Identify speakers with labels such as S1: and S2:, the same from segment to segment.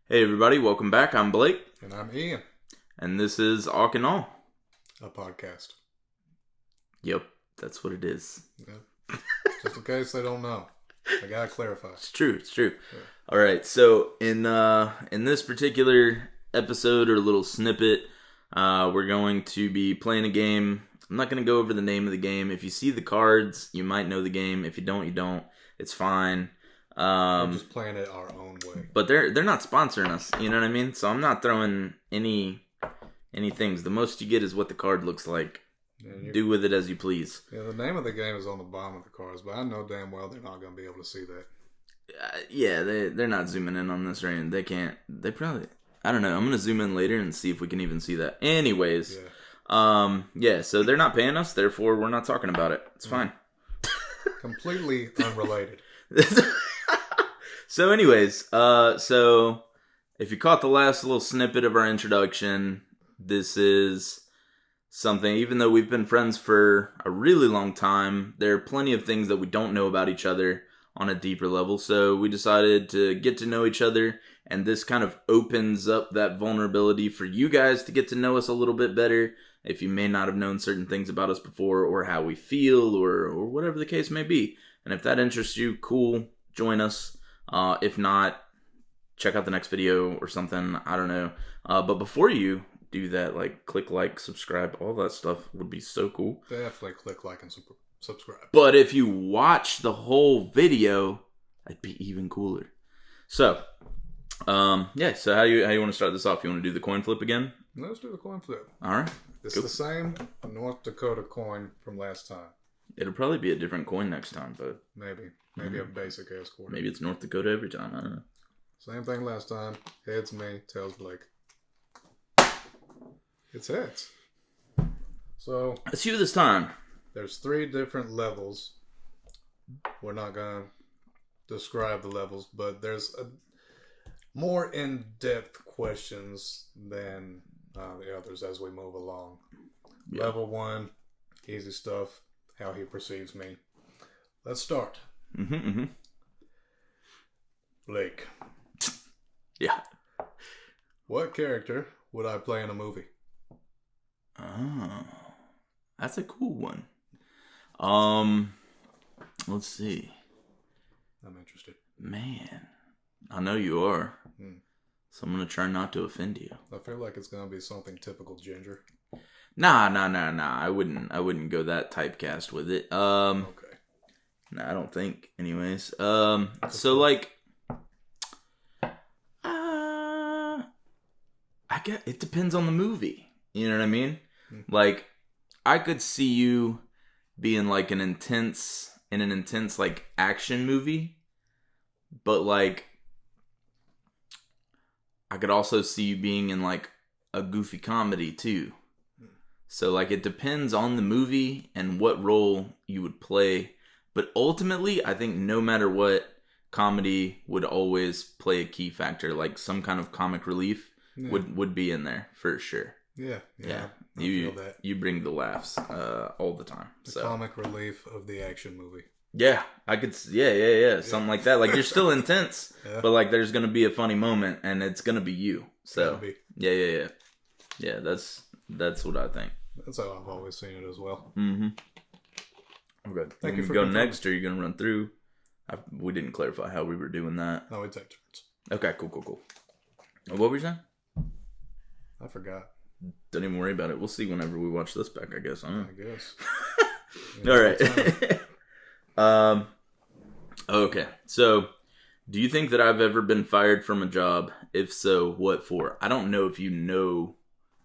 S1: Hey everybody, welcome back. I'm Blake.
S2: And I'm Ian.
S1: And this is Awk and All.
S2: A podcast.
S1: Yep, that's what it is.
S2: Yep. Just in case they don't know. I gotta clarify.
S1: It's true. Yeah. Alright, so in this particular episode or little snippet, we're going to be playing a game. I'm not going to go over the name of the game. If you see the cards, you might know the game. If you don't, you don't. It's fine.
S2: We're just playing it our own way.
S1: But they're not sponsoring us, you know what I mean? So I'm not throwing any things. The most you get is what the card looks like. Do with it as you please.
S2: Yeah, the name of the game is on the bottom of the cards, but I know damn well they're not going to be able to see that.
S1: Yeah, they're not zooming in on this, right? They can't. They probably... I don't know. I'm going to zoom in later and see if we can even see that. Anyways. Yeah, so they're not paying us, therefore we're not talking about it. It's fine.
S2: Completely unrelated.
S1: So anyways, so if you caught the last little snippet of our introduction, this is something, even though we've been friends for a really long time, there are plenty of things that we don't know about each other on a deeper level. So we decided to get to know each other, and this kind of opens up that vulnerability for you guys to get to know us a little bit better. If you may not have known certain things about us before, or how we feel, or whatever the case may be. And if that interests you, cool, join us. If not, check out the next video or something. I don't know. But before you do that, like, click like, subscribe, all that stuff would be so cool.
S2: Definitely click like and subscribe.
S1: But if you watch the whole video, that'd be even cooler. So, yeah. So how you want to start this off? You want to do the coin flip again?
S2: Let's do the coin flip.
S1: All right.
S2: It's the same North Dakota coin from last time.
S1: It'll probably be a different coin next time, but
S2: Maybe a basic ass coin.
S1: Maybe it's North Dakota every time. I don't know.
S2: Same thing last time. Heads me, tails Blake. It's heads. So
S1: it's you this time.
S2: There's 3 different levels. We're not gonna describe the levels, but there's more in-depth questions than the others as we move along. Yeah. Level 1, easy stuff. How he perceives me. Let's start. Blake.
S1: Yeah.
S2: What character would I play in a movie?
S1: Oh, that's a cool one. Let's see.
S2: I'm interested.
S1: Man, I know you are. So I'm gonna try not to offend you.
S2: I feel like it's gonna be something typical ginger.
S1: Nah. I wouldn't go that typecast with it. Okay. No, I don't think. Anyways, so like, I guess it depends on the movie. You know what I mean? Like, I could see you being like in an intense like action movie, but like, I could also see you being in like a goofy comedy too. So like, it depends on the movie and what role you would play. But ultimately, I think no matter what, comedy would always play a key factor. Like some kind of comic relief would be in there for sure.
S2: Yeah.
S1: You feel that. You bring the laughs all the time.
S2: The comic relief of the action movie.
S1: Yeah, I could. Yeah. Something like that. Like, you're still intense, but like there's gonna be a funny moment, and it's gonna be you. So yeah. That's what I think.
S2: That's how I've always seen it as well.
S1: Okay. Thank you for go next, or are you gonna run through? We didn't clarify how we were doing that.
S2: No, we take turns.
S1: Okay, cool. What were you saying?
S2: I forgot.
S1: Don't even worry about it. We'll see whenever we watch this back, I guess.
S2: I guess.
S1: All right. Okay. So, do you think that I've ever been fired from a job? If so, what for? I don't know if you know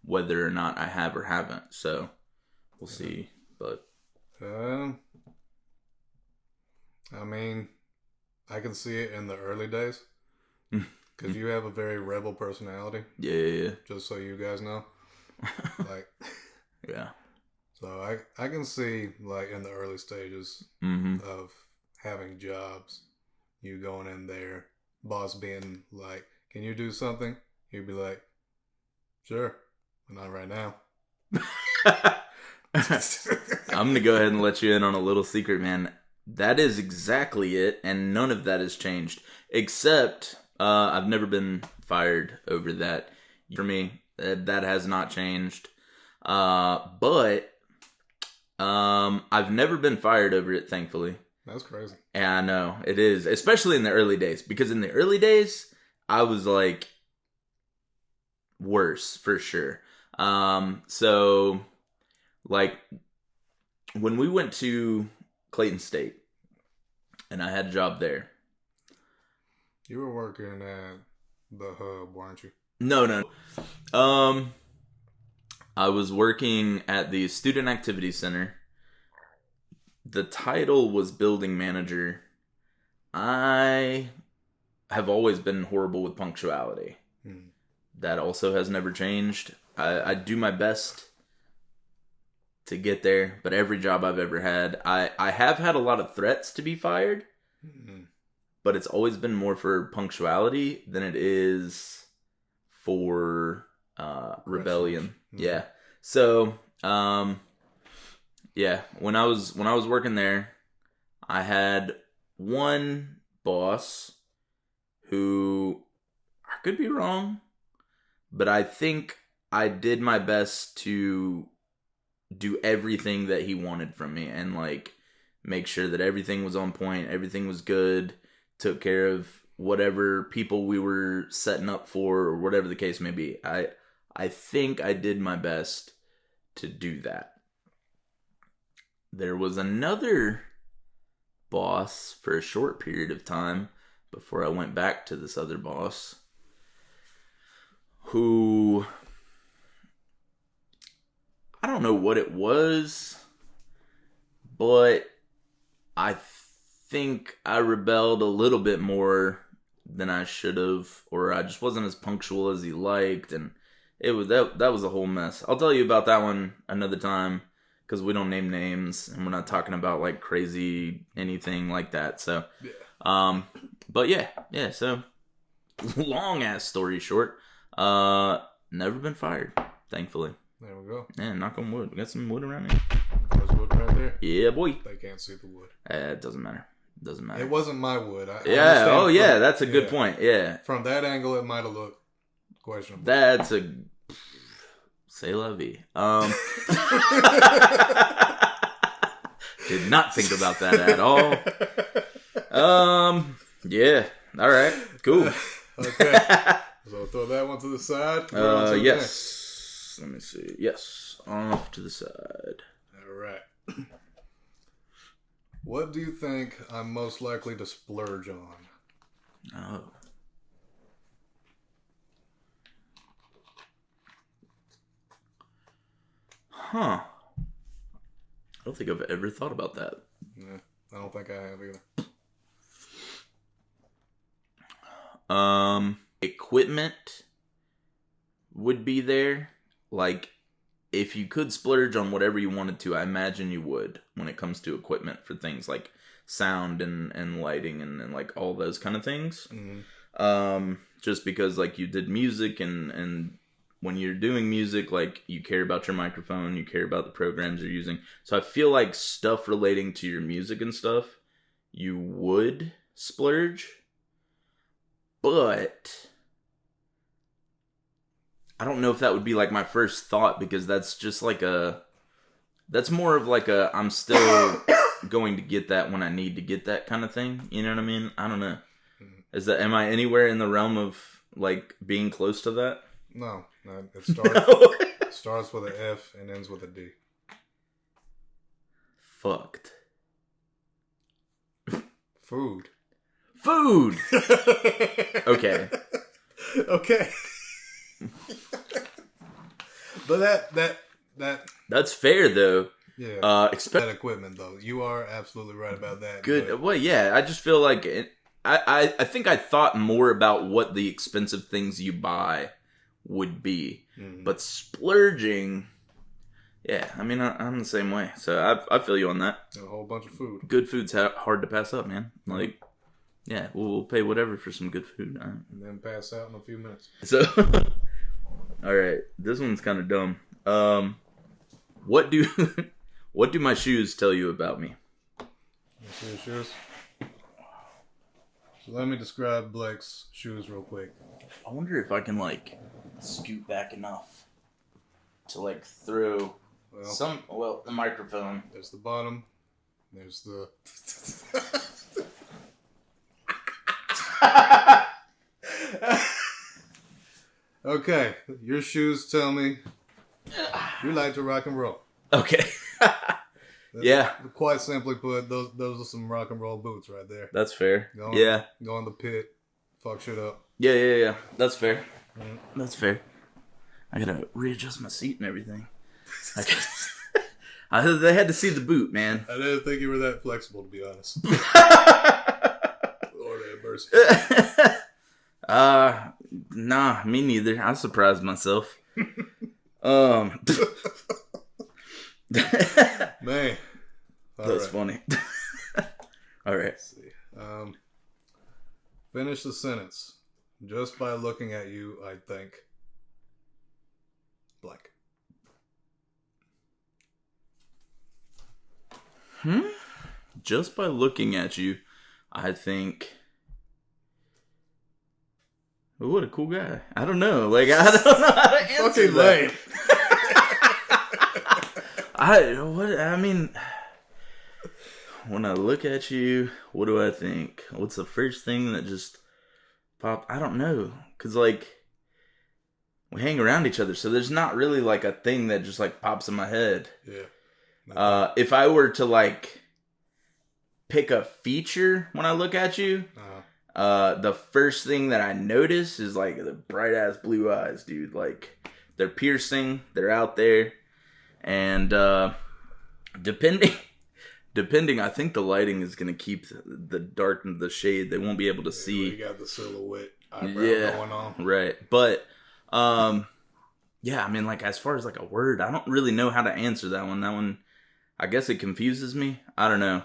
S1: whether or not I have or haven't. So, we'll see. But
S2: I mean, I can see it in the early days because you have a very rebel personality.
S1: Yeah.
S2: Just so you guys know, like,
S1: yeah.
S2: So I can see, like, in the early stages of having jobs, you going in there, boss being like, "Can you do something?" You'd be like, "Sure, but not right now."
S1: I'm going to go ahead and let you in on a little secret, man. That is exactly it, and none of that has changed. Except, I've never been fired over that. For me, that has not changed. But I've never been fired over it, thankfully.
S2: That's crazy.
S1: And I know it is, especially in the early days, because in the early days I was like worse for sure. So like when we went to Clayton State and I had a job there.
S2: You were working at the Hub, weren't you?
S1: No. I was working at the Student Activity Center. The title was building manager. I have always been horrible with punctuality. That also has never changed. I do my best to get there, but every job I've ever had, I have had a lot of threats to be fired, but it's always been more for punctuality than it is for rebellion. Yeah. So, yeah, when I was working there, I had one boss who, I could be wrong, but I think I did my best to do everything that he wanted from me and like make sure that everything was on point, everything was good, took care of whatever people we were setting up for or whatever the case may be. I think I did my best to do that. There was another boss for a short period of time before I went back to this other boss who, I don't know what it was, but I think I rebelled a little bit more than I should have, or I just wasn't as punctual as he liked, and it was that was a whole mess. I'll tell you about that one another time, because we don't name names, and we're not talking about like crazy anything like that. So, but yeah. So, long ass story short, never been fired, thankfully.
S2: There we go.
S1: Yeah, knock on wood. We got some wood around here.
S2: There's wood right there.
S1: Yeah, boy.
S2: They can't see the wood.
S1: It doesn't matter.
S2: It wasn't my wood.
S1: Yeah. Oh, yeah. That's a good point. Yeah.
S2: From that angle, it might have looked questionable.
S1: That's a c'est la vie. Did not think about that at all. Yeah. All right. Cool.
S2: Okay. So throw that one to the side.
S1: Yes. Let me see. Yes. Off to the side.
S2: All right. What do you think I'm most likely to splurge on?
S1: Oh. Huh. I don't think I've ever thought about that.
S2: Yeah, I don't think I have either.
S1: Equipment would be there. Like, if you could splurge on whatever you wanted to, I imagine you would when it comes to equipment for things like sound and lighting and like all those kind of things. Mm-hmm. Just because like you did music and when you're doing music, like you care about your microphone, you care about the programs you're using. So I feel like stuff relating to your music and stuff, you would splurge. But I don't know if that would be like my first thought, because that's just like that's more of like I'm still going to get that when I need to get that kind of thing. You know what I mean? I don't know. Am I anywhere in the realm of like being close to that?
S2: No. It starts with an F and ends with a D.
S1: Fucked.
S2: Food.
S1: Okay.
S2: Okay. But
S1: that's fair though.
S2: Yeah.
S1: That
S2: equipment though. You are absolutely right about that.
S1: Good.
S2: But...
S1: Well, yeah. I just feel like I think I thought more about what the expensive things you buy would be, but splurging. Yeah, I mean I'm the same way. So I feel you on that.
S2: A whole bunch of food.
S1: Good food's hard to pass up, man. Like. Yeah, we'll pay whatever for some good food.
S2: And then pass out in a few minutes.
S1: So, all right, this one's kind of dumb. What do my shoes tell you about me?
S2: You see your shoes? So let me describe Blake's shoes real quick.
S1: I wonder if I can like scoot back enough to like throw the microphone.
S2: There's the bottom. There's the. Okay, your shoes tell me you like to rock and roll.
S1: Okay. Yeah.
S2: Quite simply put, those are some rock and roll boots right there.
S1: That's fair.
S2: Go in the pit, fuck shit up.
S1: Yeah. That's fair. That's fair. I gotta readjust my seat and everything. They had to see the boot, man.
S2: I didn't think you were that flexible, to be honest. Lord have mercy.
S1: Nah, me neither. I surprised myself. Man. That's funny. All right.
S2: Let's see. Finish the sentence. Just by looking at you, I think blank.
S1: Just by looking at you, I think. Oh, what a cool guy. I don't know. Like, I don't know how to answer
S2: fucking
S1: that.
S2: lame.
S1: I mean, when I look at you, what do I think? What's the first thing that just popped? I don't know. Because, like, we hang around each other, so there's not really, like, a thing that just, like, pops in my head.
S2: Yeah.
S1: If I were to, like, pick a feature when I look at you, the first thing that I notice is, like, the bright-ass blue eyes, dude. Like, they're piercing, they're out there, and, depending, I think the lighting is going to keep the dark and the shade. They won't be able to see.
S2: You got the silhouette eyebrow going on.
S1: Right. But, yeah, I mean, like, as far as, like, a word, I don't really know how to answer that one. That one, I guess it confuses me. I don't know.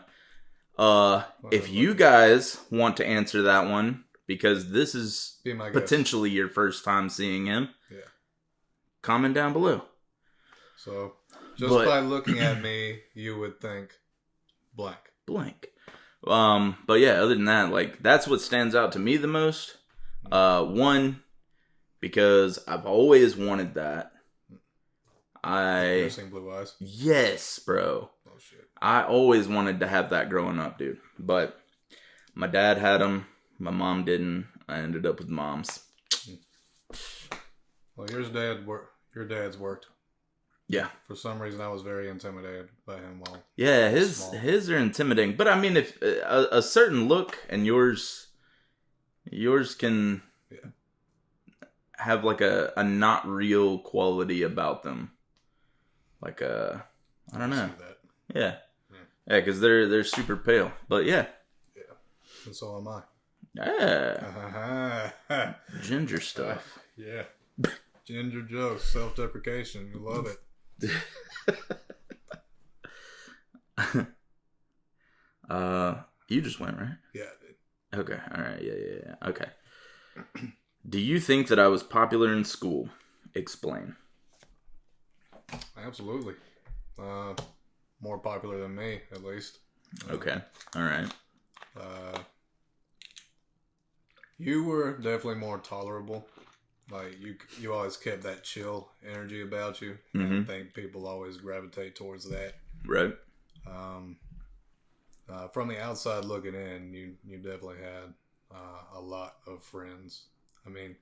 S1: If you guys want to answer that one, because this is potentially your first time seeing him, comment down below.
S2: So, by looking at me, you would think blank.
S1: But yeah, other than that, like, that's what stands out to me the most. One, because I've always wanted that.
S2: Piercing blue eyes?
S1: Yes, bro.
S2: Oh, shit.
S1: I always wanted to have that growing up, dude. But my dad had them. My mom didn't. I ended up with mom's.
S2: Well, your dad's worked.
S1: Yeah.
S2: For some reason, I was very intimidated by him.
S1: Yeah, his are intimidating. But I mean, if a certain look and yours can have like a not real quality about them. Like I don't know. Yeah, because they're super pale. But yeah,
S2: and so am I.
S1: Yeah, ginger stuff.
S2: Yeah, ginger jokes, self-deprecation. You love it.
S1: You just went, right?
S2: Yeah, I did.
S1: Okay, all right, yeah. Okay. Do you think that I was popular in school? Explain.
S2: Absolutely. More popular than me, at least.
S1: Okay. All right.
S2: You were definitely more tolerable. Like, you always kept that chill energy about you.
S1: Mm-hmm.
S2: I think people always gravitate towards that.
S1: Right.
S2: From the outside looking in, you definitely had a lot of friends. I mean,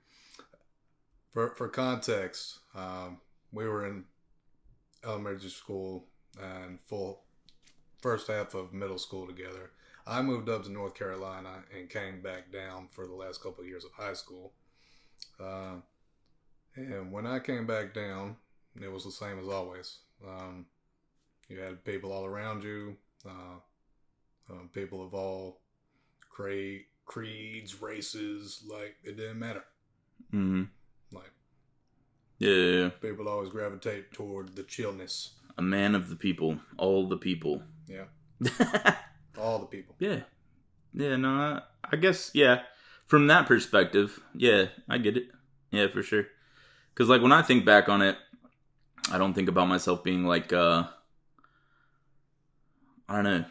S2: for context, we were in elementary school and full first half of middle school together. I moved up to North Carolina and came back down for the last couple of years of high school. And when I came back down, it was the same as always. You had people all around you, people of all creeds, races, like, it didn't matter.
S1: Mm-hmm.
S2: Like,
S1: yeah.
S2: People always gravitate toward the chillness.
S1: A man of the people. All the people.
S2: Yeah. All the people.
S1: Yeah. Yeah, no, I guess, yeah. From that perspective, yeah, I get it. Yeah, for sure. Because, like, when I think back on it, I don't think about myself being, like, I don't know.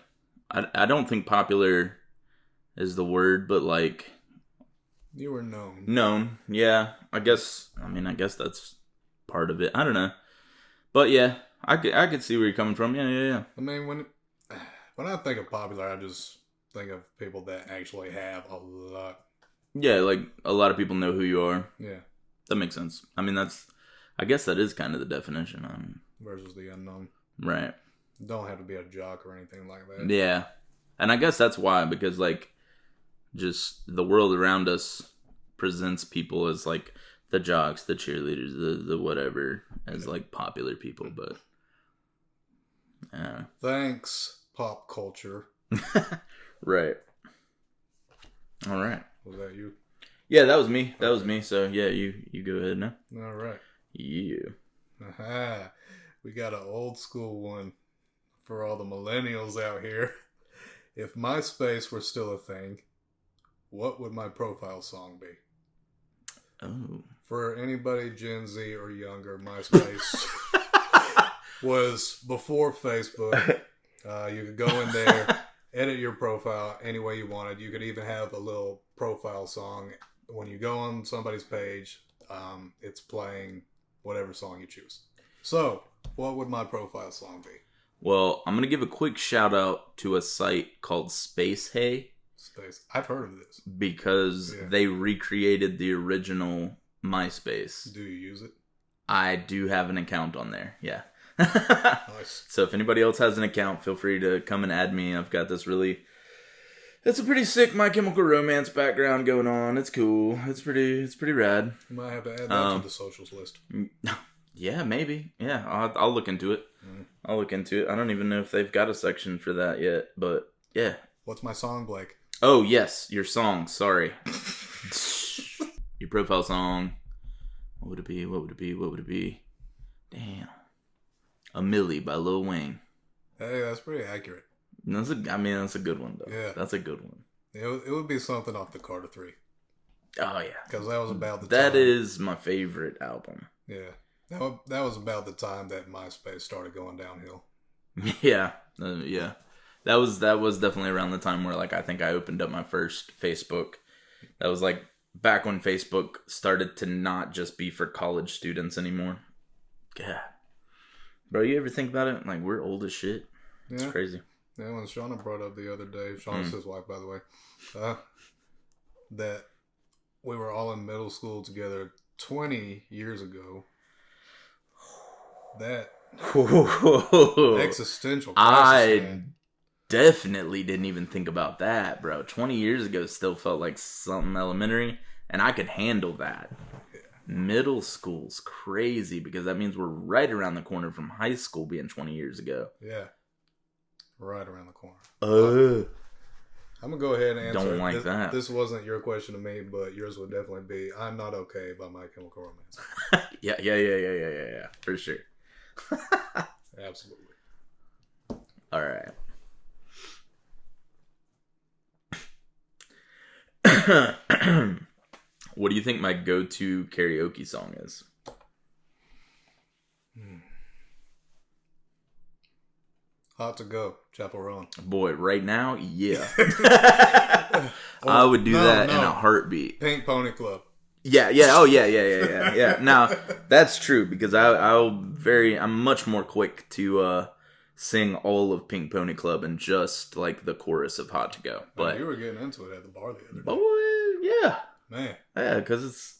S1: I don't think popular is the word, but like
S2: You were known.
S1: known. Yeah, I guess that's part of it. I don't know, but yeah, I could see where you're coming from. Yeah.
S2: I mean, when I think of popular, I just think of people that actually have a lot.
S1: Yeah, like a lot of people know who you are.
S2: Yeah.
S1: That makes sense. I mean, I guess that is kind of the definition.
S2: Versus the unknown.
S1: Right.
S2: Don't have to be a jock or anything like that.
S1: Yeah. And I guess that's why, because like just the world around us presents people as like the jocks, the cheerleaders, the whatever, as like popular people, but yeah.
S2: Thanks, pop culture.
S1: Right. All right.
S2: Was that you?
S1: Yeah, that was me. That was me. So yeah, you go ahead now.
S2: All right.
S1: Yeah.
S2: Aha. We got an old school one for all the millennials out here. If MySpace were still a thing, what would my profile song be?
S1: Oh.
S2: For anybody Gen Z or younger, MySpace was before Facebook. You could go in there, edit your profile any way you wanted. You could even have a little profile song. When you go on somebody's page, it's playing whatever song you choose. So, what would my profile song be?
S1: Well, I'm going to give a quick shout out to a site called Space Hey.
S2: Space. I've heard of this.
S1: Because they recreated the original MySpace.
S2: Do you use it?
S1: I do have an account on there, yeah.
S2: Nice.
S1: So if anybody else has an account, feel free to come and add me. I've got this it's a pretty sick My Chemical Romance background going on. It's cool. It's pretty rad.
S2: You might have to add that to the socials list.
S1: Yeah, maybe. Yeah, I'll look into it. I'll look into it. I don't even know if they've got a section for that yet, but yeah.
S2: What's my song, Blake?
S1: Oh, yes, your song. Sorry. Your profile song. What would it be? Damn. A Millie by Lil Wayne.
S2: Hey, that's pretty accurate.
S1: That's a good one, though.
S2: Yeah.
S1: That's a good one.
S2: It would be something off the Carter 3.
S1: Oh, yeah.
S2: Because that was about the time.
S1: That is my favorite album.
S2: Yeah. That was about the time that MySpace started going downhill.
S1: Yeah. Yeah. That was definitely around the time where, like, I think I opened up my first Facebook. That was, like, back when Facebook started to not just be for college students anymore. Yeah. Bro, you ever think about it? Like, we're old as shit. It's crazy.
S2: Yeah, when Shauna brought up the other day, Shauna's his wife, by the way, that we were all in middle school together 20 years ago. That existential crisis, man.
S1: Definitely didn't even think about that, bro. 20 years ago still felt like something elementary, and I could handle that.
S2: Yeah.
S1: Middle school's crazy because that means we're right around the corner from high school being 20 years ago.
S2: Yeah. Right around the corner. I'm going to go ahead and answer.
S1: Don't like that.
S2: This wasn't your question to me, but yours would definitely be I'm Not Okay by My Chemical Romance.
S1: Yeah. For sure.
S2: Absolutely.
S1: All right. What do you think my go-to karaoke song is?
S2: Hot to Go, Chapel Roan.
S1: Boy, right now, yeah. I would do that in a heartbeat.
S2: Pink Pony Club.
S1: Yeah. Oh, yeah. Now, that's true because I'm much more quick to sing all of Pink Pony Club and just like the chorus of Hot to Go. But
S2: you were getting into it at the bar the other day.
S1: Boy, yeah.
S2: Man.
S1: Yeah, because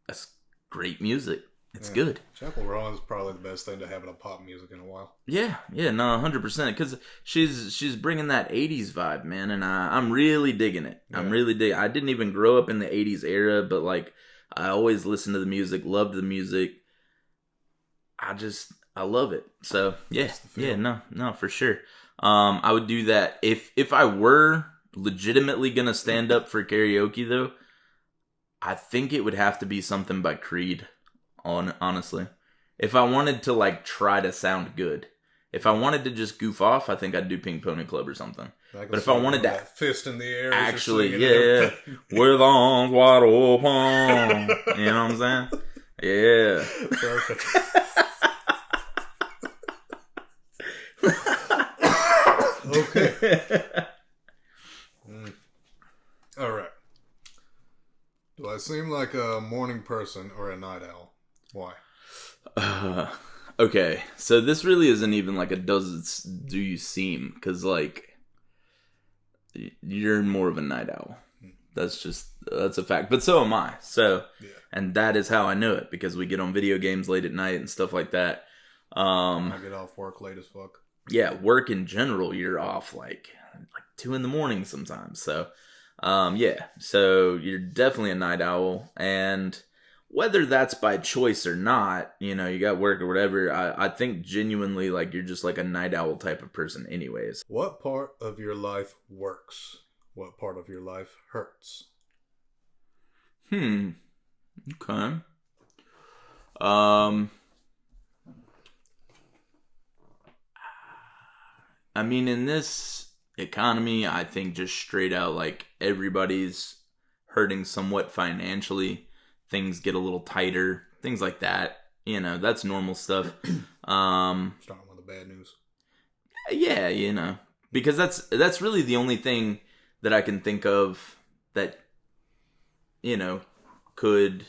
S1: that's great music. It's good.
S2: Chapel Roan is probably the best thing to have in a pop music in a while.
S1: Yeah, no, 100%. Because she's bringing that 80s vibe, man, and I'm really digging it. Yeah. I'm really digging. I didn't even grow up in the 80s era, but like I always listened to the music, loved the music. I love it. So yeah, no, for sure. I would do that if I were legitimately gonna stand up for karaoke though. I think it would have to be something by Creed. Honestly, if I wanted to like try to sound good, if I wanted to just goof off, I think I'd do Pink Pony Club or something. But if I wanted to
S2: fist in the air,
S1: actually, yeah, with arms wide open, you know what I'm saying? Yeah,
S2: perfect. Okay. seem like a morning person or a night owl. Why?
S1: Okay, so this really isn't even like a do you seem, because like you're more of a night owl. That's a fact. But so am I. So,
S2: Yeah.
S1: and that is how I know it, because we get on video games late at night and stuff like that.
S2: I get off work late as fuck.
S1: Yeah, work in general, you're off like 2 a.m. sometimes. So, yeah, so you're definitely a night owl, and whether that's by choice or not, you know, you got work or whatever, I think genuinely like you're just like a night owl type of person anyways.
S2: What part of your life works? What part of your life hurts?
S1: Okay. I mean, in this economy, I think just straight out, like, everybody's hurting somewhat financially. Things get a little tighter, things like that. You know, that's normal stuff.
S2: Starting with the bad news.
S1: Yeah, you know, because that's really the only thing that I can think of that, you know, could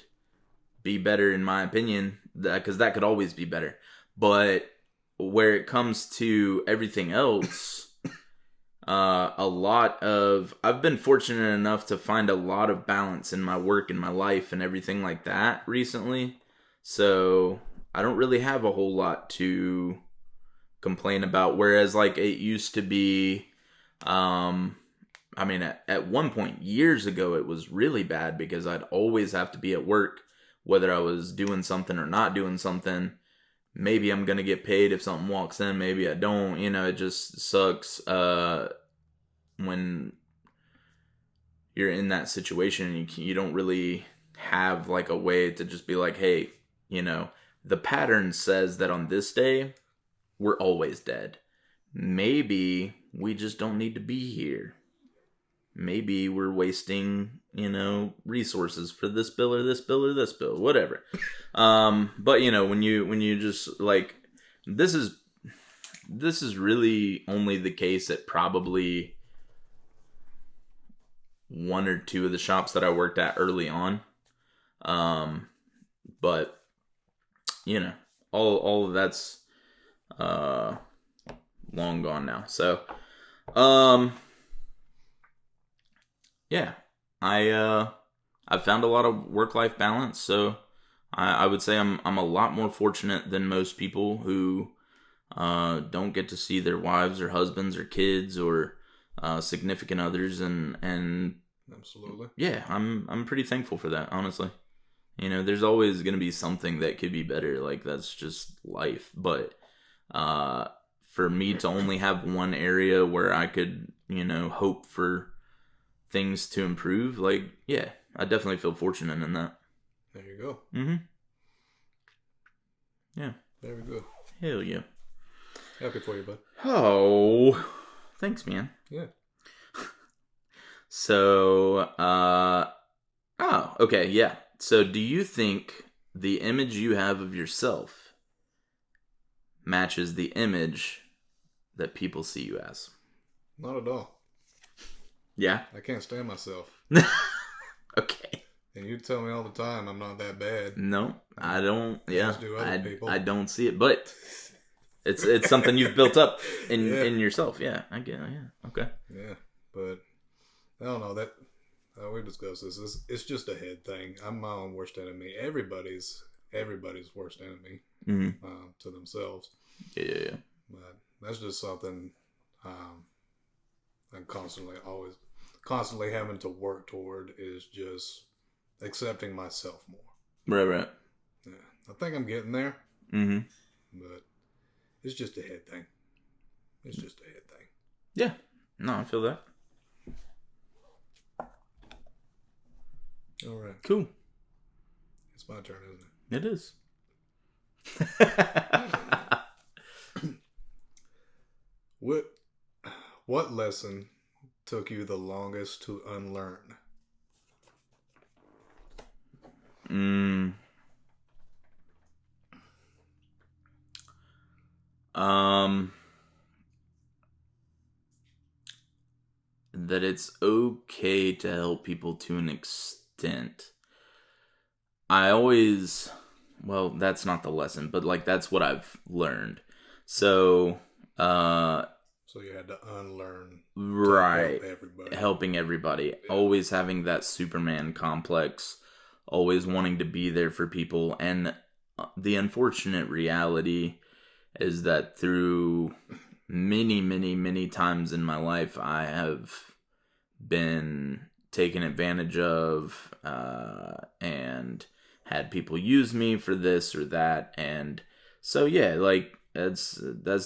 S1: be better in my opinion, because that could always be better. But where it comes to everything else, I've been fortunate enough to find a lot of balance in my work and my life and everything like that recently. So I don't really have a whole lot to complain about. Whereas like it used to be, I mean, at one point years ago, it was really bad because I'd always have to be at work, whether I was doing something or not doing something. Maybe I'm going to get paid if something walks in. Maybe I don't. You know, it just sucks when you're in that situation and you don't really have like a way to just be like, hey, you know, the pattern says that on this day, we're always dead. Maybe we just don't need to be here. Maybe we're wasting, you know, resources for this bill or this bill or this bill, whatever. But you know, when you just like, this is really only the case at probably one or two of the shops that I worked at early on. But you know, all of that's long gone now. So, yeah, I found a lot of work-life balance, so I would say I'm a lot more fortunate than most people who don't get to see their wives or husbands or kids or significant others, and
S2: Absolutely.
S1: yeah, I'm pretty thankful for that, honestly. You know, there's always going to be something that could be better, like that's just life, but for me to only have one area where I could, you know, hope for things to improve, like, yeah, I definitely feel fortunate in that.
S2: There you go.
S1: Mm-hmm. Yeah.
S2: Very good.
S1: Hell yeah.
S2: Happy for you, bud.
S1: Oh, thanks, man.
S2: Yeah.
S1: So, oh, okay, yeah. So, do you think the image you have of yourself matches the image that people see you as?
S2: Not at all.
S1: Yeah?
S2: I can't stand myself.
S1: Okay.
S2: And you tell me all the time I'm not that bad.
S1: No, I don't. Yeah,
S2: do other people.
S1: I don't see it, but it's something you've built up in
S2: Yeah.
S1: in yourself. Yeah, I get. Yeah, okay.
S2: Yeah, but I don't know that. We discussed this. It's just a head thing. I'm my own worst enemy. Everybody's worst enemy
S1: Mm-hmm.
S2: to themselves.
S1: Yeah.
S2: But that's just something I'm constantly having to work toward, is just accepting myself more.
S1: Right.
S2: Yeah, I think I'm getting there,
S1: Mm-hmm.
S2: but it's just a head thing. It's just a head thing.
S1: Yeah. No, I feel that.
S2: All right.
S1: Cool.
S2: It's my turn, isn't it?
S1: It is.
S2: What lesson took you the longest to unlearn?
S1: That it's okay to help people to an extent. I always, well, that's not the lesson, but like that's what I've learned. So,
S2: So you had to unlearn
S1: right,
S2: to help everybody.
S1: helping everybody,
S2: Yeah.
S1: always having that Superman complex, always wanting to be there for people, and the unfortunate reality is that through many, many, many times in my life, I have been taken advantage of, and had people use me for this or that, and so yeah, like that's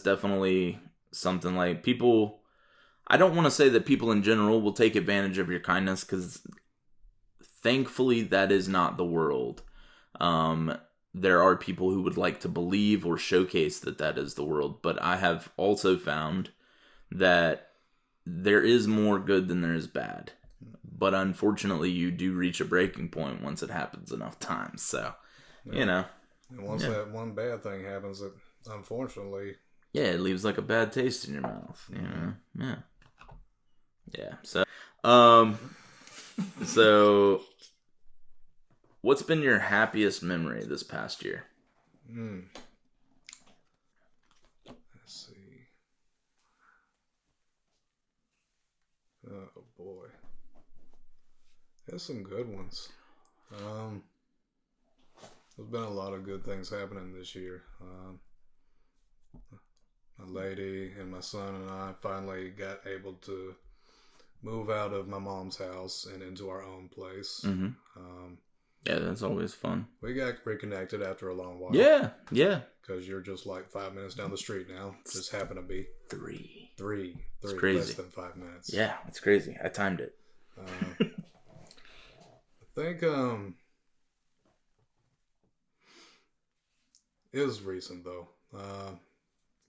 S1: definitely something like people. I don't want to say that people in general will take advantage of your kindness, because thankfully that is not the world. There are people who would like to believe or showcase that that is the world, but I have also found that there is more good than there is bad. But unfortunately, you do reach a breaking point once it happens enough times. So,
S2: Yeah.
S1: you know.
S2: And once
S1: Yeah.
S2: that one bad thing happens, it unfortunately,
S1: Yeah, it leaves like a bad taste in your mouth. You know? Yeah. Yeah. So, what's been your happiest memory this past year?
S2: let's see. Oh boy, there's some good ones. There's been a lot of good things happening this year. My lady and my son and I finally got able to move out of my mom's house and into our own place.
S1: Mm-hmm. Yeah, that's always fun.
S2: We got reconnected after a long while.
S1: Yeah.
S2: Because you're just like 5 minutes down the street now. Just happen to be
S1: Three.
S2: It's
S1: crazy.
S2: less than 5 minutes.
S1: Yeah, it's crazy. I timed it.
S2: I think it was recent though.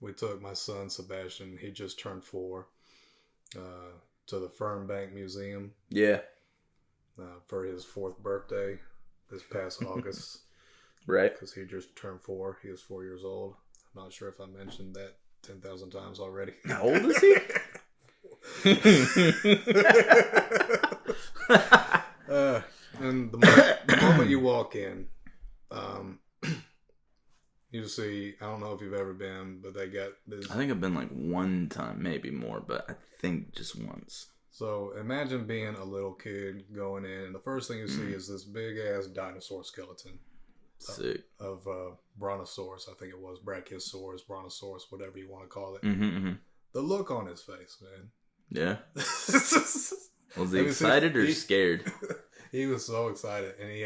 S2: We took my son Sebastian. He just turned 4. To the Fernbank Museum.
S1: Yeah.
S2: For his 4th birthday this past August.
S1: Right.
S2: Because he just turned 4. He was 4 years old. I'm not sure if I mentioned that 10,000 times already.
S1: How old is he?
S2: And the moment you walk in, you see, I don't know if you've ever been, but they got this.
S1: I think I've been like one time, maybe more, but I think just once.
S2: So imagine being a little kid going in, and the first thing you see is this big ass dinosaur skeleton.
S1: Sick.
S2: Of Brontosaurus, I think it was Brachiosaurus, Brontosaurus, whatever you want to call it.
S1: Mm-hmm.
S2: The look on his face, man.
S1: Yeah. Was he excited or scared?
S2: He was so excited, and he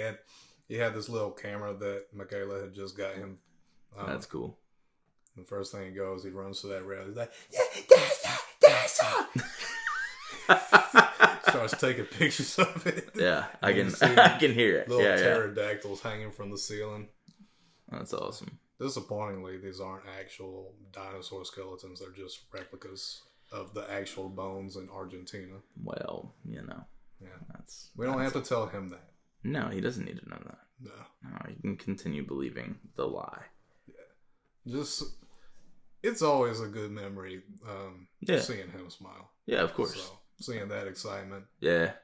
S2: had this little camera that Michaela had just got him.
S1: That's cool.
S2: The first thing he goes, he runs to that rail. He's like, "Yeah, dinosaur!" Starts taking pictures of it.
S1: Yeah, I can hear it.
S2: Little
S1: Yeah,
S2: pterodactyls hanging from the ceiling.
S1: That's awesome.
S2: Disappointingly, these aren't actual dinosaur skeletons. They're just replicas of the actual bones in Argentina.
S1: Well, you know.
S2: Yeah. We don't have to tell him that.
S1: No, he doesn't need to know that.
S2: No,
S1: he can continue believing the lie.
S2: Just, it's always a good memory seeing him smile.
S1: Yeah, of course.
S2: So, seeing that excitement.
S1: Yeah.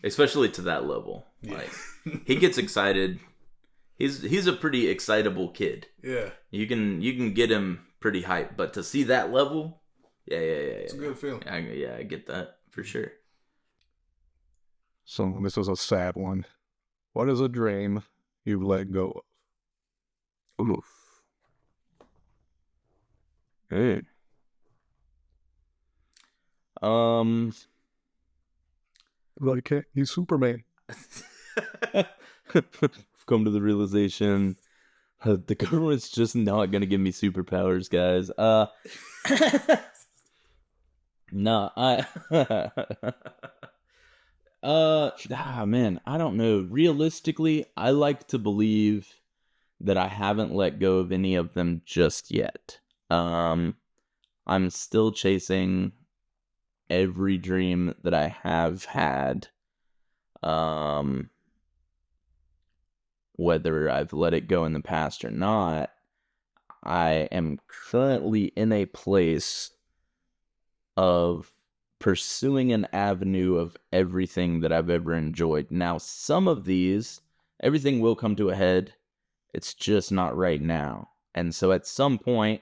S1: Especially to that level.
S2: Yeah.
S1: Like, he gets excited. He's a pretty excitable kid.
S2: Yeah.
S1: You can get him pretty hyped, but to see that level, yeah. It's
S2: a good feeling.
S1: I get that for sure.
S2: So this was a sad one. What is a dream you've let go of?
S1: Oof. Hey.
S2: Like, he's Superman.
S1: I've come to the realization the government's just not gonna give me superpowers, guys. Man, I don't know. Realistically, I like to believe that I haven't let go of any of them just yet. I'm still chasing every dream that I have had. Whether I've let it go in the past or not, I am currently in a place of pursuing an avenue of everything that I've ever enjoyed. Now, some of these, everything will come to a head. It's just not right now. And so at some point,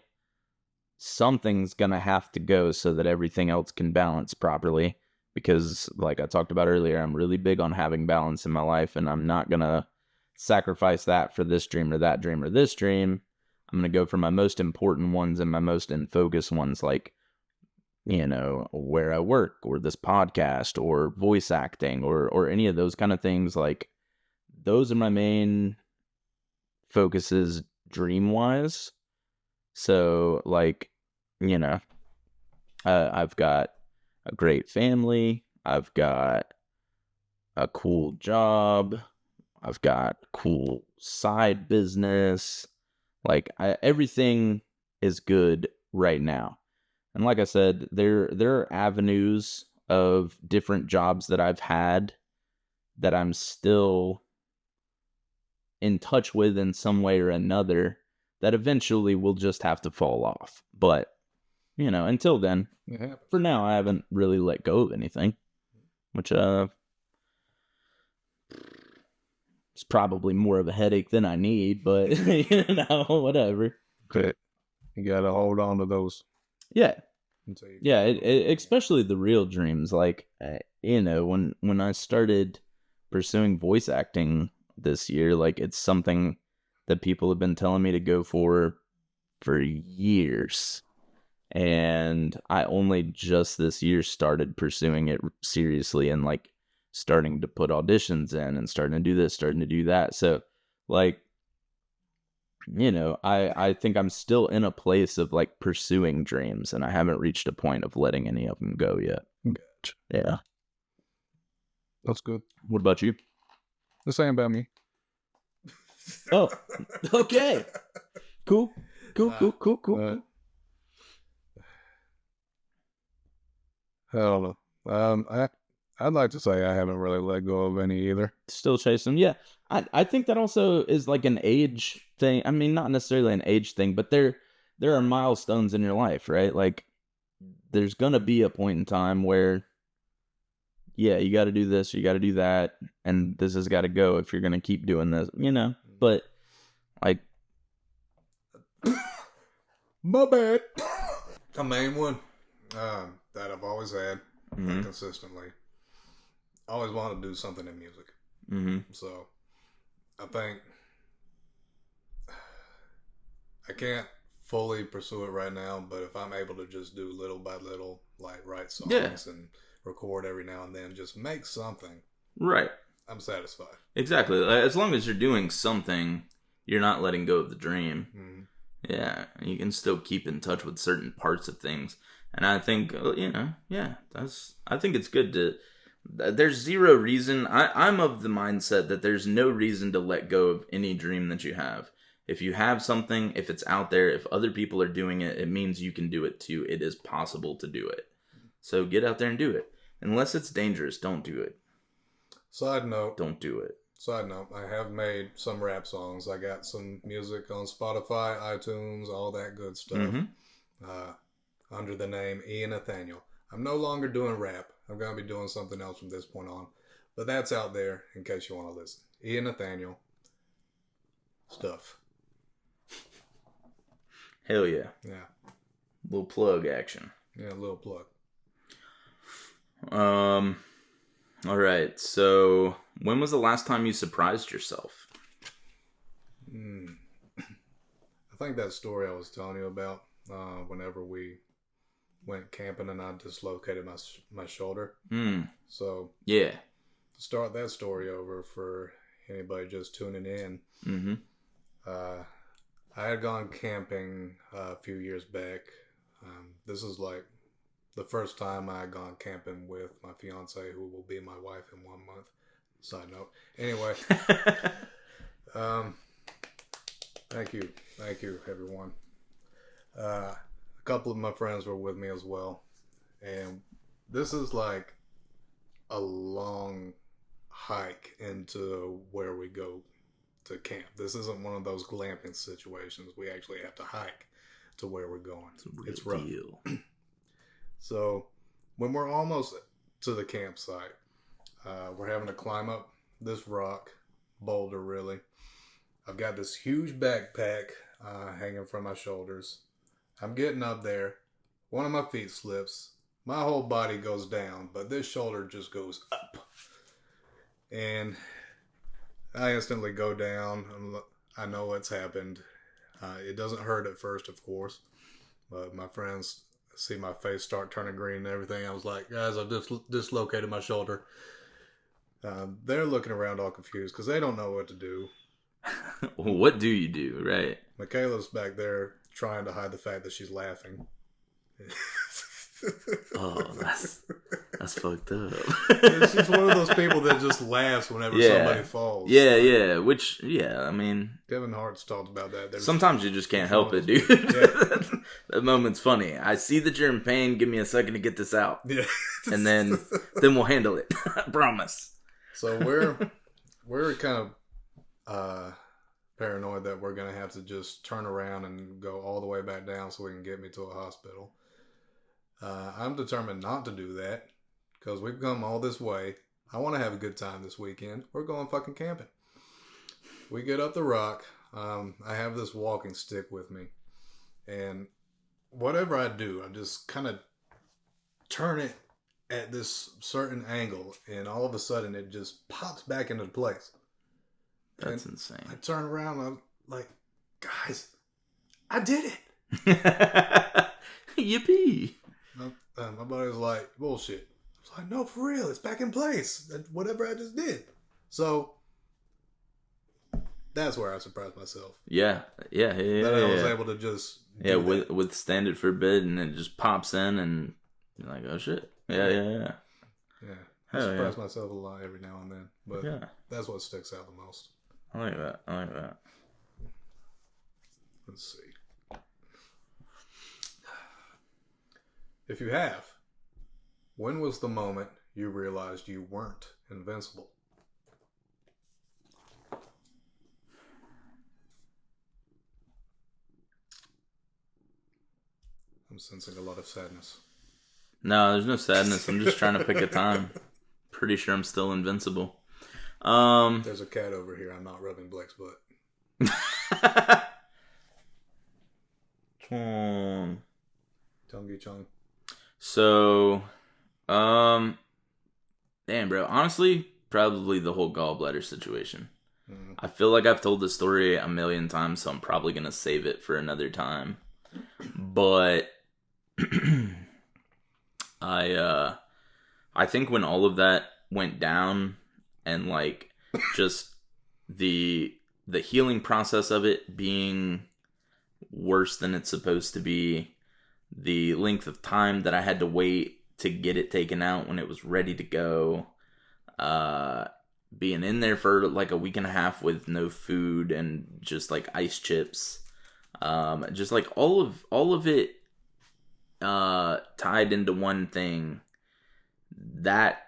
S1: something's going to have to go so that everything else can balance properly. Because, like I talked about earlier, I'm really big on having balance in my life, and I'm not going to sacrifice that for this dream or that dream or this dream. I'm going to go for my most important ones and my most in focus ones, like, you know, where I work or this podcast or voice acting or any of those kind of things. Like, those are my main focuses dream wise. So, like, you know, I've got a great family. I've got a cool job. I've got cool side business. Like, everything is good right now. And like I said, there are avenues of different jobs that I've had that I'm still in touch with in some way or another that eventually will just have to fall off. But, you know, until then, for now, I haven't really let go of anything, which it's probably more of a headache than I need, but, you know, whatever.
S3: Okay. You gotta hold on to those.
S1: Yeah. Yeah, especially the real dreams. Like, you know, when I started pursuing voice acting this year, like, it's something that people have been telling me to go for years. And I only just this year started pursuing it seriously and, like, starting to put auditions in and starting to do this, starting to do that. So, like, you know, I think I'm still in a place of, like, pursuing dreams, and I haven't reached a point of letting any of them go yet.
S3: Gotcha.
S1: Yeah.
S3: That's good.
S1: What about you?
S3: The same about me.
S1: Oh, okay. Cool.
S3: I don't know. I'd like to say I haven't really let go of any either.
S1: Still chasing. Yeah. I think that also is like an age thing. I mean, not necessarily an age thing, but there are milestones in your life, right? Like, there's going to be a point in time where, yeah, you got to do this, or you got to do that, and this has got to go if you're going to keep doing this, you know? But, like,
S2: my bad. A main one that I've always had consistently. I always wanted to do something in music.
S1: Mm-hmm.
S2: So I think I can't fully pursue it right now, but if I'm able to just do little by little, like write songs and record every now and then, just make something.
S1: Right.
S2: I'm satisfied.
S1: Exactly. As long as you're doing something, you're not letting go of the dream.
S2: Mm-hmm.
S1: Yeah. You can still keep in touch with certain parts of things. And I think, you know, yeah, I think it's good to, there's zero reason. I'm of the mindset that there's no reason to let go of any dream that you have. If you have something, if it's out there, if other people are doing it, it means you can do it too. It is possible to do it. So get out there and do it. Unless it's dangerous, don't do it.
S2: Side note.
S1: Don't do it.
S2: Side note, I have made some rap songs. I got some music on Spotify, iTunes, all that good stuff.
S1: Mm-hmm.
S2: Under the name Ian Nathaniel. I'm no longer doing rap. I'm going to be doing something else from this point on. But that's out there in case you want to listen. Ian Nathaniel. Stuff.
S1: Hell yeah.
S2: Yeah.
S1: Little plug action.
S2: Yeah, a little plug.
S1: All right. So, when was the last time you surprised yourself?
S2: I think that story I was telling you about, whenever we went camping and I dislocated my shoulder. So,
S1: yeah.
S2: To start that story over for anybody just tuning in,
S1: Mm-hmm.
S2: I had gone camping a few years back. This is like the first time I had gone camping with my fiance, who will be my wife in 1 month. Side note. Anyway. Thank you, everyone. A couple of my friends were with me as well. And this is like a long hike into where we go to camp. This isn't one of those glamping situations. We actually have to hike to where we're going. It's rough.
S1: Deal.
S2: So when we're almost to the campsite, we're having to climb up this rock boulder, really. I've got this huge backpack hanging from my shoulders. I'm getting up there. One of my feet slips. My whole body goes down, but this shoulder just goes up. And I instantly go down. I know what's happened. It doesn't hurt at first, of course. But my friends see my face start turning green and everything. I was like, guys, I've dislocated my shoulder. They're looking around all confused because they don't know what to do.
S1: What do you do, right?
S2: Michaela's back there trying to hide the fact that she's laughing.
S1: Oh, that's fucked up.
S2: She's one of those people that just laughs whenever somebody falls.
S1: Yeah. Which, I mean,
S2: Kevin Hart's talked about that.
S1: Sometimes you just can't help it, dude.
S2: Yeah.
S1: That moment's funny. I see that you're in pain. Give me a second to get this out.
S2: Yeah.
S1: And then we'll handle it. I promise.
S2: So we're kind of paranoid that we're going to have to just turn around and go all the way back down so we can get me to a hospital. I'm determined not to do that because we've come all this way. I want to have a good time this weekend. We're going fucking camping. We get up the rock. I have this walking stick with me. And whatever I do, I just kind of turn it at this certain angle. And all of a sudden, it just pops back into place.
S1: That's
S2: and
S1: insane.
S2: I turn around and I'm like, guys, I did it.
S1: Yippee.
S2: My buddy was like, bullshit. I was like, no, for real. It's back in place. Whatever I just did. So, that's where I surprised myself.
S1: Yeah.
S2: That I was able to just
S1: withstand it for a bit, and it just pops in, and you're like, oh shit. Yeah.
S2: Yeah. I surprise myself a lot every now and then. But that's what sticks out the most.
S1: I like that.
S2: Let's see. If you have, when was the moment you realized you weren't invincible? I'm sensing a lot of sadness.
S1: No, there's no sadness. I'm just trying to pick a time. Pretty sure I'm still invincible.
S2: There's a cat over here. I'm not rubbing Blake's butt. Tongi Chong.
S1: So, damn, bro. Honestly, probably the whole gallbladder situation.
S2: Mm.
S1: I feel like I've told the story a million times, so I'm probably gonna save it for another time. But I think when all of that went down, and like just the healing process of it being worse than it's supposed to be, the length of time that I had to wait to get it taken out when it was ready to go, being in there for like a week and a half with no food and just like ice chips, just like all of it tied into one thing. That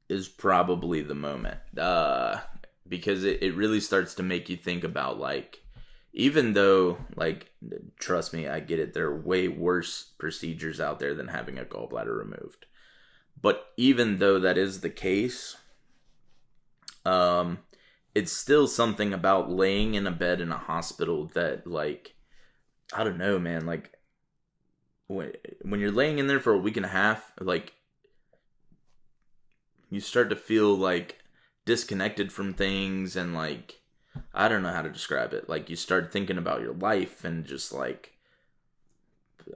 S1: is probably the moment, because it really starts to make you think about, like, even though, like, trust me, I get it, there are way worse procedures out there than having a gallbladder removed. But even though that is the case, it's still something about laying in a bed in a hospital that, like, I don't know, man, like, when you're laying in there for a week and a half, like, you start to feel, like, disconnected from things, and, like, I don't know how to describe it. Like, you start thinking about your life and just, like,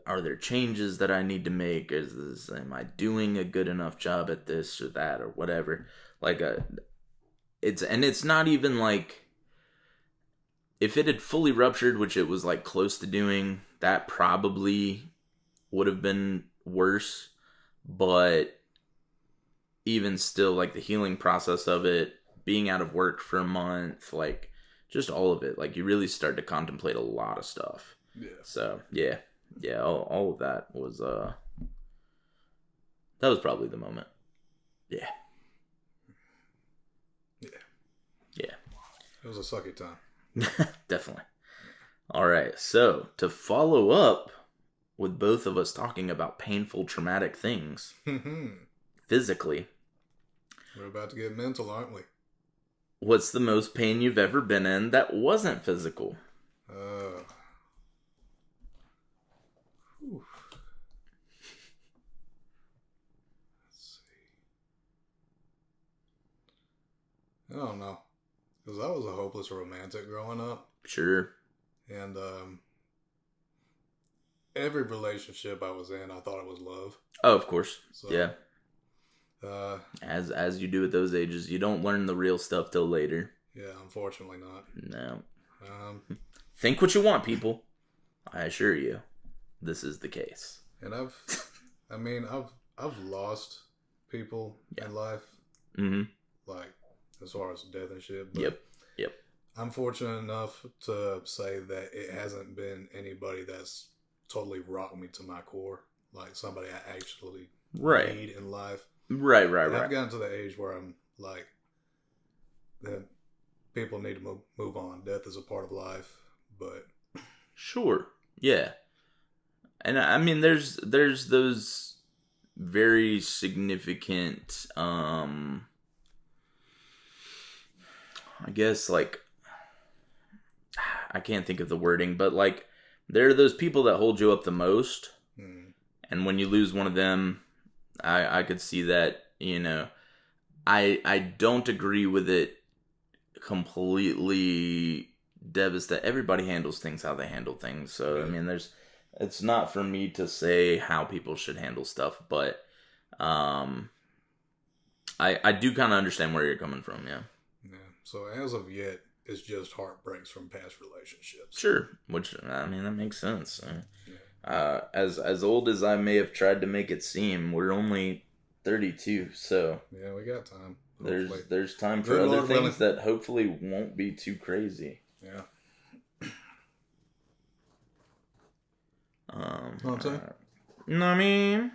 S1: are there changes that I need to make? Am I doing a good enough job at this or that or whatever? Like, it's not even, like, if it had fully ruptured, which it was, like, close to doing, that probably would have been worse. But even still, like, the healing process of it, being out of work for a month, like, just all of it, like, you really start to contemplate a lot of stuff.
S2: Yeah.
S1: So, yeah, all of that was, that was probably the moment. Yeah.
S2: It was a sucky time.
S1: Definitely. All right, so, to follow up with both of us talking about painful, traumatic things, physically.
S2: We're about to get mental, aren't we?
S1: What's the most pain you've ever been in that wasn't physical?
S2: Whew. Let's see. I don't know. Because I was a hopeless romantic growing up.
S1: Sure.
S2: And every relationship I was in, I thought it was love.
S1: Oh, of course.
S2: So,
S1: Yeah. As you do at those ages, you don't learn the real stuff till later.
S2: Yeah, unfortunately not.
S1: No.
S2: Think
S1: what you want, people. I assure you, this is the case.
S2: And I've lost people in life.
S1: Mm-hmm.
S2: Like, as far as death and shit. But
S1: Yep.
S2: I'm fortunate enough to say that it hasn't been anybody that's totally rocked me to my core. Like, somebody I actually need in life.
S1: Right.
S2: I've gotten to the age where I'm like, that people need to move on. Death is a part of life, but
S1: Sure. Yeah. And I mean, there's those very significant, I guess, like, I can't think of the wording, but like, there are those people that hold you up the most. And when you lose one of them, I could see that, you know, I don't agree with it completely devastated. Everybody handles things how they handle things. So, I mean, it's not for me to say how people should handle stuff, but I do kind of understand where you're coming from, yeah.
S2: Yeah. So as of yet, it's just heartbreaks from past relationships.
S1: Sure. Which, I mean, that makes sense. As old as I may have tried to make it seem, we're only 32, so
S2: yeah, we got time.
S1: There's time for other things that hopefully won't be too crazy.
S2: Yeah.
S1: What I'm saying? No, I mean.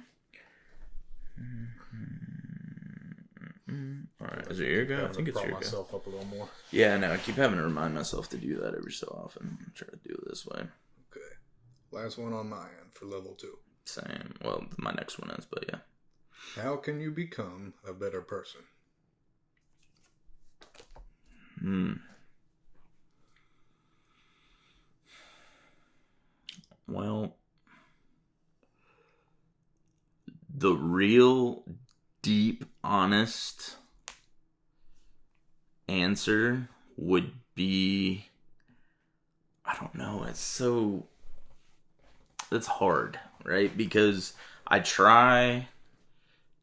S1: Alright, is it your go? I think it's your go.
S2: Myself up a little more.
S1: Yeah, no, I keep having to remind myself to do that every so often. I'm trying to do it this way.
S2: Okay. Last one on my end for level 2.
S1: Same. Well, my next one is, but yeah.
S2: How can you become a better person?
S1: Well, the real deep, honest answer would be, I don't know, it's hard, right? Because I try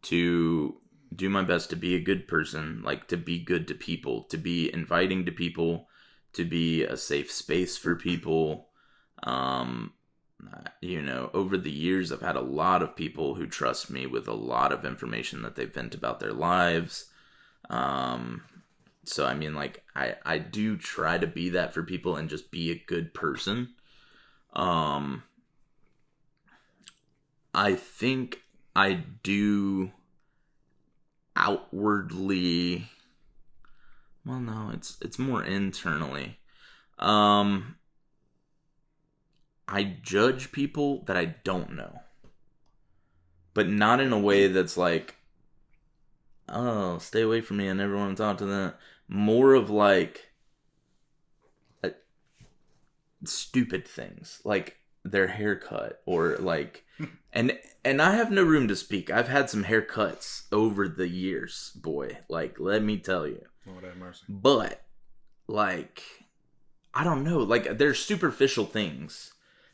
S1: to do my best to be a good person, like to be good to people, to be inviting to people, to be a safe space for people. You know, over the years, I've had a lot of people who trust me with a lot of information that they vent about their lives. So, I mean, like, I do try to be that for people and just be a good person. I think I do outwardly, well, no, it's more internally. I judge people that I don't know, but not in a way that's like, oh, stay away from me, I never want to talk to them. More of like stupid things, like their haircut, or like, and I have no room to speak. I've had some haircuts over the years, boy. Like, let me tell you.
S2: Lord have mercy.
S1: But like, I don't know. Like, there's superficial things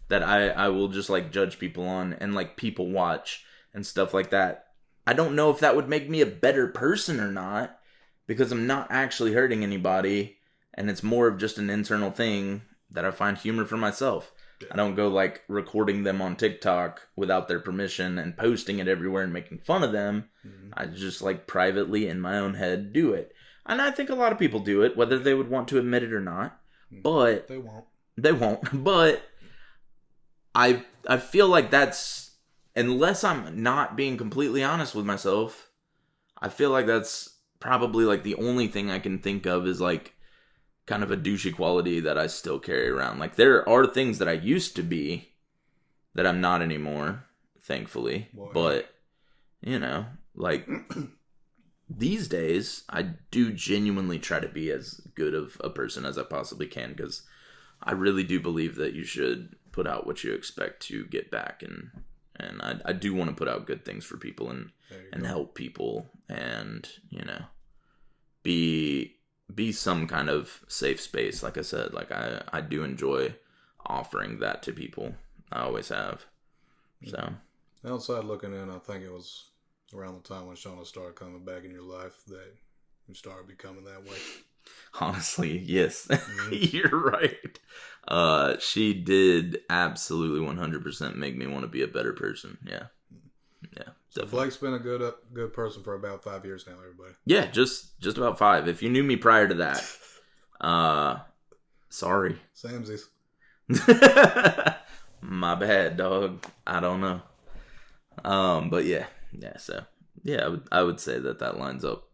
S1: that I will just like judge people on, and like people watch and stuff like that. I don't know if that would make me a better person or not, because I'm not actually hurting anybody, and it's more of just an internal thing that I find humor for myself. I don't go like recording them on TikTok without their permission and posting it everywhere and making fun of them. I just like privately in my own head do it. And I think a lot of people do it, whether they would want to admit it or not. But
S2: They won't.
S1: But I feel like that's, unless I'm not being completely honest with myself, I feel like that's probably like the only thing I can think of is like kind of a douchey quality that I still carry around. Like, there are things that I used to be that I'm not anymore, thankfully.
S2: Boy.
S1: But, you know, like, these days, I do genuinely try to be as good of a person as I possibly can, because I really do believe that you should put out what you expect to get back, and I do want to put out good things for people and help people, and be some kind of safe space. Like I said, like I do enjoy offering that to people. I always have. So
S2: outside looking in, I think it was around the time when Shauna started coming back in your life that you started becoming that way.
S1: Honestly, yes. You're right. She did absolutely 100% make me want to be a better person. Yeah.
S2: So Blake's been a good person for about 5 years now, everybody.
S1: Yeah, just about 5. If you knew me prior to that, sorry.
S2: Samesies.
S1: My bad, dog. I don't know. But yeah. So yeah, I would say that lines up.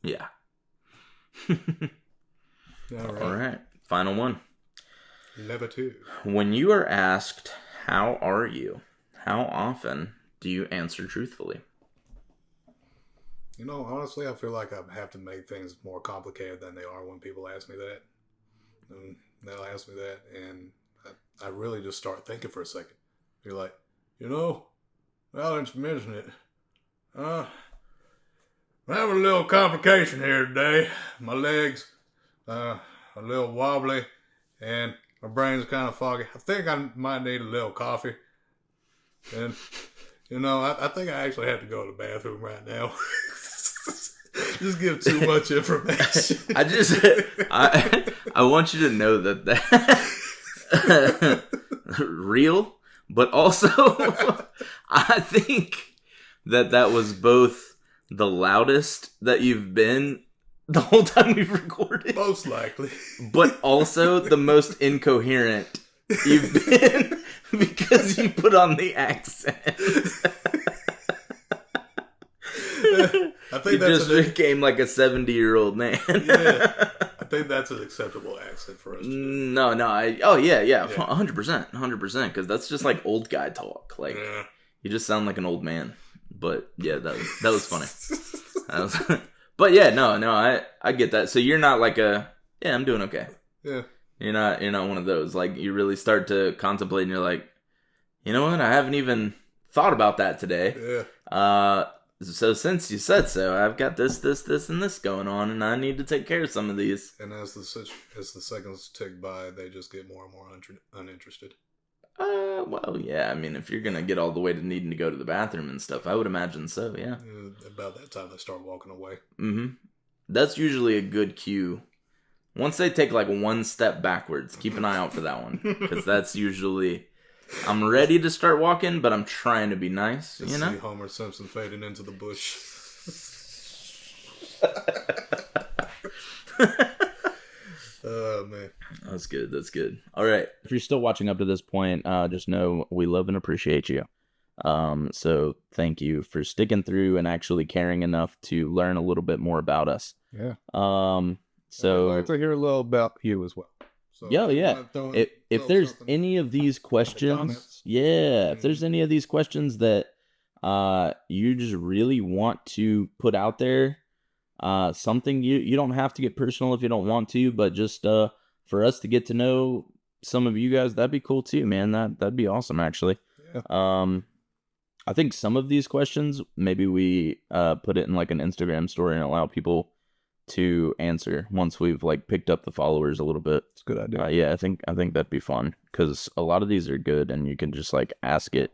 S1: Yeah. All right. Final one.
S2: Number 2.
S1: When you are asked, "How are you?" how often do you answer truthfully?
S2: Honestly, I feel like I have to make things more complicated than they are when people ask me that. And they'll ask me that, and I really just start thinking for a second. You're like, now that you mention it, I'm having a little complication here today. My legs a little wobbly, and my brain's kind of foggy. I think I might need a little coffee. And, I think I actually have to go to the bathroom right now. Just give too much information.
S1: I want you to know that real, but also I think that was both the loudest that you've been the whole time we've recorded.
S2: Most likely.
S1: But also the most incoherent you've been because you put on the accent.
S2: I think
S1: you just became like a 70-year-old man.
S2: Yeah, I think that's an acceptable accent for us.
S1: No, 100%, because that's just like old guy talk. Like you just sound like an old man. But yeah, that was funny. But yeah, no, I get that. So you're not like I'm doing okay.
S2: Yeah.
S1: You're not one of those. Like you really start to contemplate, and you're like, you know what? I haven't even thought about that today.
S2: Yeah.
S1: So since you said so, I've got this, and this going on, and I need to take care of some of these.
S2: And as the seconds tick by, they just get more and more uninterested.
S1: Well, yeah. I mean, if you're gonna get all the way to needing to go to the bathroom and stuff, I would imagine so. Yeah.
S2: About that time, they start walking away.
S1: Mm-hmm. That's usually a good cue. Once they take like one step backwards, keep an eye out for that one, because that's usually. I'm ready to start walking, but I'm trying to be nice.
S2: Just see Homer Simpson fading into the bush. Oh, man.
S1: That's good. All right. If you're still watching up to this point, just know we love and appreciate you. So thank you for sticking through and actually caring enough to learn a little bit more about us.
S3: Yeah.
S1: So
S3: I'd like to hear a little about you as well.
S2: So
S1: yeah. If there's any of these questions, if there's any of these questions that you just really want to put out there, something you don't have to get personal if you don't want to, but just for us to get to know some of you guys, that'd be cool too, man. That'd be awesome, actually.
S3: Yeah.
S1: I think some of these questions maybe we put it in like an Instagram story and allow people to answer once we've like picked up the followers a little bit.
S3: It's a good idea.
S1: I think that'd be fun, because a lot of these are good and you can just like ask it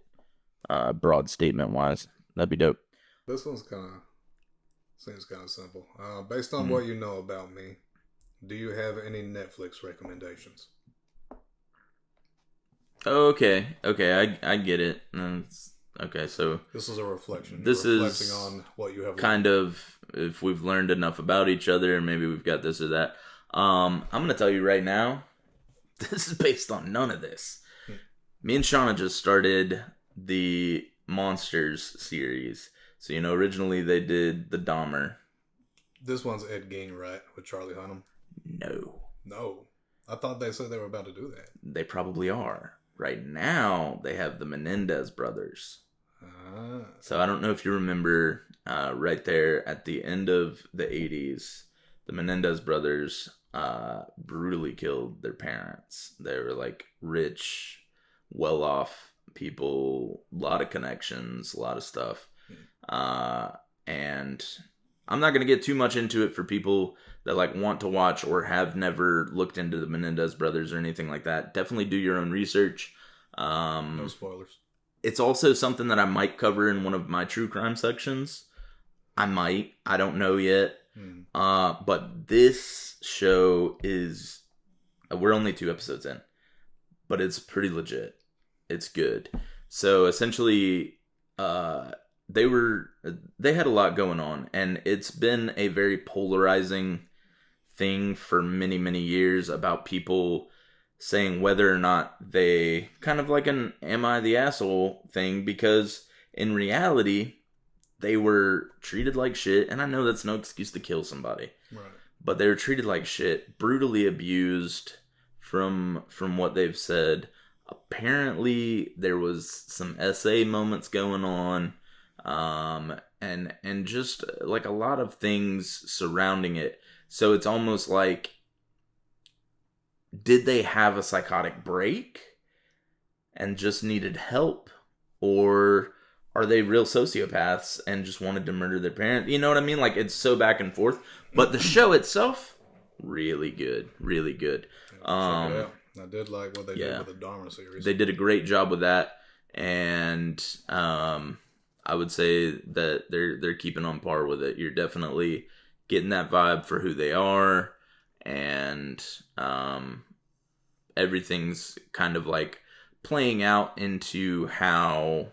S1: broad statement wise. That'd be dope.
S2: This one's seems kind of simple. Based on what you know about me, do you have any Netflix recommendations?
S1: Okay, I get it. Okay, so
S2: this is a reflection.
S1: This
S2: You're
S1: is
S2: reflecting on what you have
S1: kind of if we've learned enough about each other, and maybe we've got this or that. I'm gonna tell you right now, this is based on none of this. Me and Shauna just started the Monsters series. So originally they did the Dahmer.
S2: This one's Ed Gein, right? With Charlie Hunnam? No. I thought they said they were about to do that.
S1: They probably are. Right now, they have the Menendez brothers. So I don't know if you remember right there at the end of the 80s, the Menendez brothers brutally killed their parents. They were like rich, well-off people, a lot of connections, a lot of stuff. And I'm not going to get too much into it for people that like want to watch or have never looked into the Menendez brothers or anything like that. Definitely do your own research.
S2: No spoilers.
S1: It's also something that I might cover in one of my true crime sections. I might. I don't know yet. But this show is... We're only 2 episodes in. But it's pretty legit. It's good. So essentially, they had a lot going on. And it's been a very polarizing thing for many, many years about people saying whether or not they kind of like an am I the asshole thing, because in reality they were treated like shit, and I know that's no excuse to kill somebody,
S2: Right.
S1: but they were treated like shit, brutally abused from what they've said. Apparently there was some SA moments going on, and just like a lot of things surrounding it. So it's almost like, did they have a psychotic break and just needed help? Or are they real sociopaths and just wanted to murder their parent? You know what I mean? Like, it's so back and forth. But the show itself, really good. Really good.
S2: Check it out. I did like what they did with the Dharma series.
S1: They did a great job with that. And I would say that they're keeping on par with it. You're definitely getting that vibe for who they are. And everything's kind of like playing out into how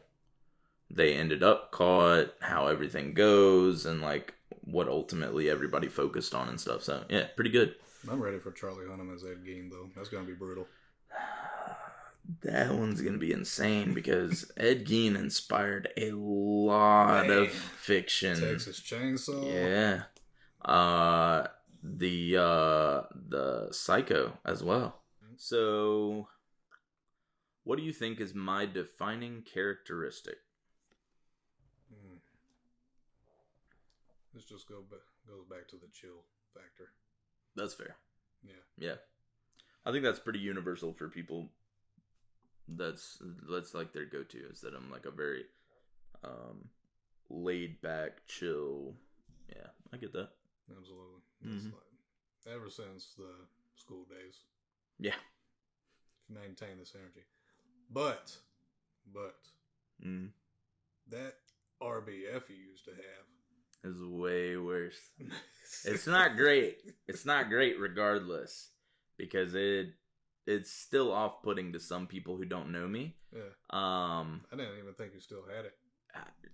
S1: they ended up caught, how everything goes, and like what ultimately everybody focused on and stuff. So yeah, pretty good.
S2: I'm ready for Charlie Hunnam as Ed Gein, though. That's gonna be brutal.
S1: That one's gonna be insane because Ed Gein inspired a lot of fiction.
S2: Texas Chainsaw.
S1: Yeah. The Psycho as well. So, what do you think is my defining characteristic?
S2: This just goes back to the chill factor.
S1: That's fair.
S2: Yeah.
S1: I think that's pretty universal for people. That's like their go-to, is that I'm like a very laid back, chill. Yeah, I get that.
S2: Absolutely. It's like, ever since the school days.
S1: Yeah.
S2: Maintain this energy. But that RBF you used to have
S1: is way worse. It's not great. It's not great regardless, because it's still off-putting to some people who don't know me.
S2: Yeah. I didn't even think you still had it,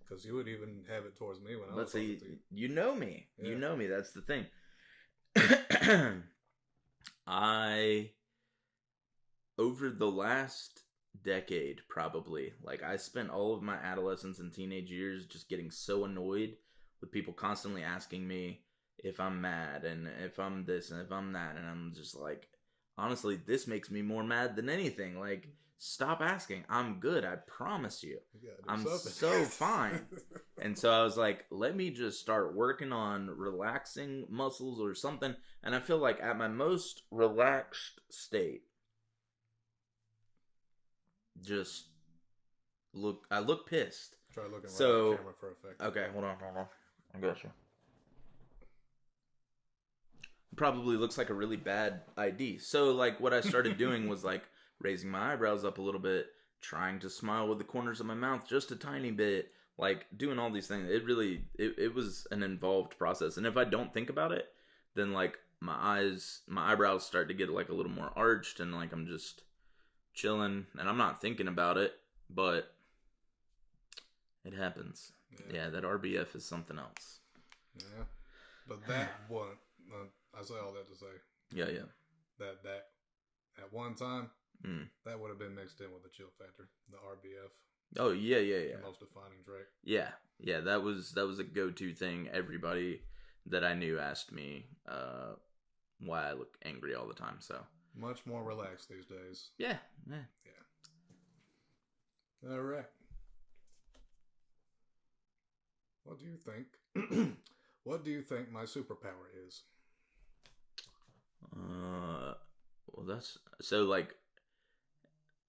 S2: because you would even have it towards me when I was talking to you.
S1: You know me. Yeah. You know me. That's the thing. Over the last decade, probably, like, I spent all of my adolescence and teenage years just getting so annoyed with people constantly asking me if I'm mad and if I'm this and if I'm that, and I'm just like, honestly, this makes me more mad than anything. Like, stop asking. I'm good. I promise you. I'm so fine. And so I was like, let me just start working on relaxing muscles or something. And I feel like at my most relaxed state, I look pissed.
S2: Try looking right at the camera for effect.
S1: Okay, hold on. I got you. Probably looks like a really bad ID. So, like, what I started doing was, like, raising my eyebrows up a little bit, trying to smile with the corners of my mouth just a tiny bit, like, doing all these things. It was an involved process. And if I don't think about it, then, like, my eyebrows start to get, like, a little more arched, and, like, I'm just chilling, and I'm not thinking about it, but it happens. Yeah, that RBF is something else.
S2: Yeah, but that one, I say all that to say.
S1: Yeah.
S2: That at one time, that would have been mixed in with the chill factor, the RBF.
S1: Oh yeah.
S2: The most defining trait.
S1: Yeah. That was a go-to thing. Everybody that I knew asked me why I look angry all the time. So
S2: much more relaxed these days.
S1: Yeah.
S2: All right. What do you think? What do you think my superpower is?
S1: Well, that's so like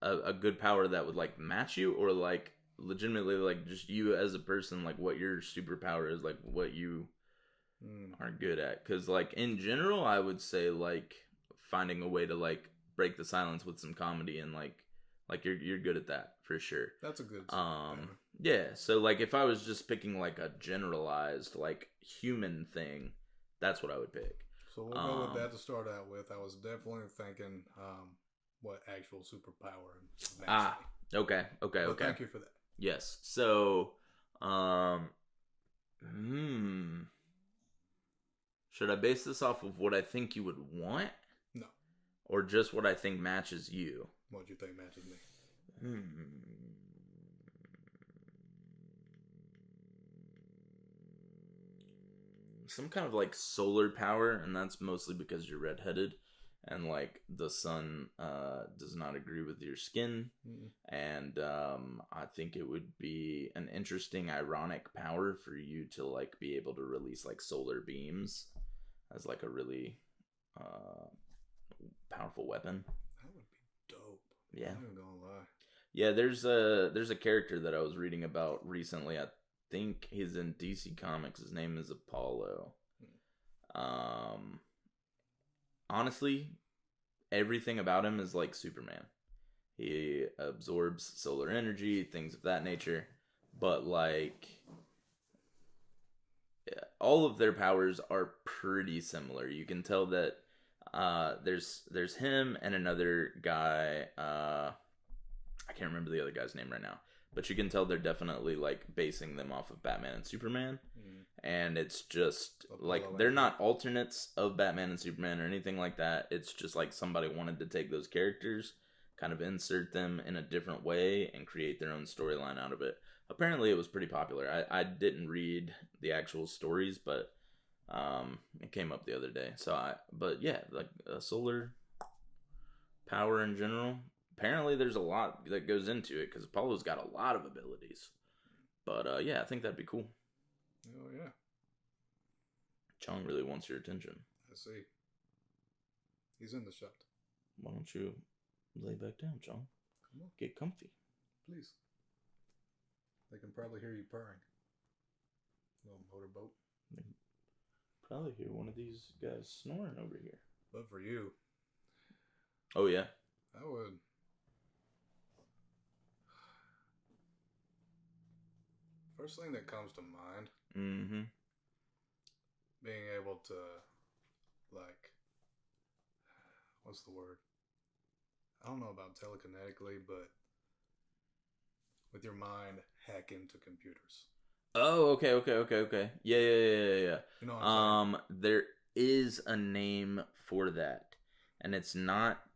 S1: a good power that would like match you, or like legitimately like just you as a person, like what your superpower is, like what you are good at. Because like in general, I would say like finding a way to like break the silence with some comedy and like you're good at that for sure.
S2: That's a good superpower.
S1: Yeah, so like if I was just picking like a generalized like human thing, that's what I would pick.
S2: So we'll go with that to start out with. I was definitely thinking what actual superpower.
S1: Okay.
S2: But thank you for that.
S1: Yes. So, should I base this off of what I think you would want?
S2: No.
S1: Or just what I think matches you?
S2: What do you think matches me?
S1: Some kind of like solar power, and that's mostly because you're redheaded, and like the sun does not agree with your skin. And I think it would be an interesting, ironic power for you to like be able to release like solar beams as like a really powerful weapon.
S2: That would be dope.
S1: Yeah,
S2: I'm not gonna lie.
S1: Yeah, there's a character that I was reading about recently. I think he's in DC Comics. His name is Apollo. Honestly, everything about him is like Superman. He absorbs solar energy, things of that nature. But like all of their powers are pretty similar. You can tell that there's him and another guy. I can't remember the other guy's name right now, but you can tell they're definitely like basing them off of Batman and Superman. And it's just like they're not alternates of Batman and Superman or anything like that. It's just like somebody wanted to take those characters, kind of insert them in a different way and create their own storyline out of it. Apparently it was pretty popular. I didn't read the actual stories, but it came up the other day. But yeah, like solar power in general. Apparently there's a lot that goes into it because Apollo's got a lot of abilities. But yeah, I think that'd be cool.
S2: Oh yeah.
S1: Chong really wants your attention.
S2: I see. He's in the shot.
S1: Why don't you lay back down, Chong?
S2: Come on.
S1: Get comfy.
S2: Please. They can probably hear you purring. Little motorboat.
S1: They can probably hear one of these guys snoring over here.
S2: But for you.
S1: Oh yeah.
S2: I would. First thing that comes to mind. Being able to, like, what's the word? I don't know about telekinetically, but with your mind, hack into computers.
S1: Oh, okay. Yeah.
S2: You know what I'm saying?
S1: There is a name for that, and it's not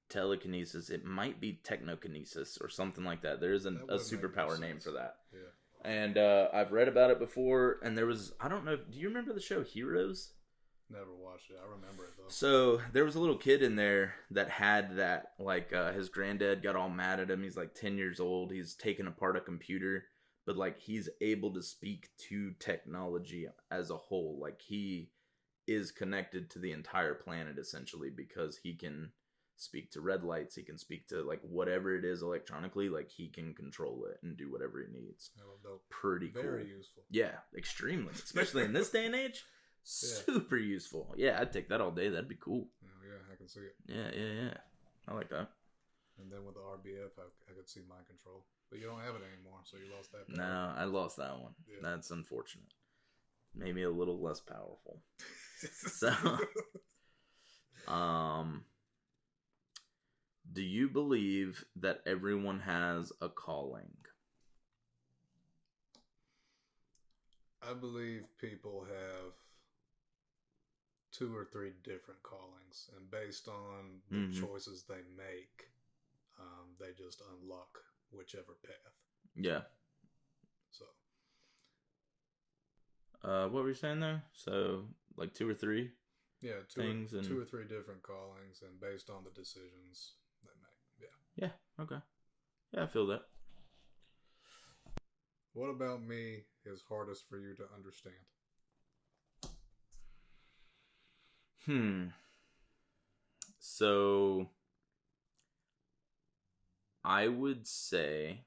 S1: telekinesis. It might be technokinesis or something like that. There is a superpower name for that.
S2: Yeah.
S1: And I've read about it before, and there was, I don't know, do you remember the show Heroes?
S2: Never watched it. I remember it, though.
S1: So there was a little kid in there that had that, like, his granddad got all mad at him. He's like 10 years old. He's taken apart a computer, but like he's able to speak to technology as a whole. Like he is connected to the entire planet essentially because he can speak to red lights. He can speak to like whatever it is electronically. Like he can control it and do whatever he needs. Pretty cool.
S2: Very useful.
S1: Yeah, extremely. Especially in this day and age. Super useful. Yeah, I'd take that all day. That'd be cool.
S2: Oh, yeah, I can see it.
S1: Yeah. I like that.
S2: And then with the RBF, I could see mind control. But you don't have it anymore, so you lost that power.
S1: No, I lost that one. Yeah. That's unfortunate. Maybe a little less powerful. So, do you believe that everyone has a calling?
S2: I believe people have 2 or 3 different callings, and based on the choices they make, they just unlock whichever path.
S1: Yeah.
S2: So.
S1: What were you saying there? So, like 2 or 3?
S2: Yeah,
S1: things
S2: 2 or 3 different callings, and based on the decisions they make. Yeah.
S1: Yeah. Okay. Yeah, I feel that.
S2: What about me is hardest for you to understand?
S1: So I would say,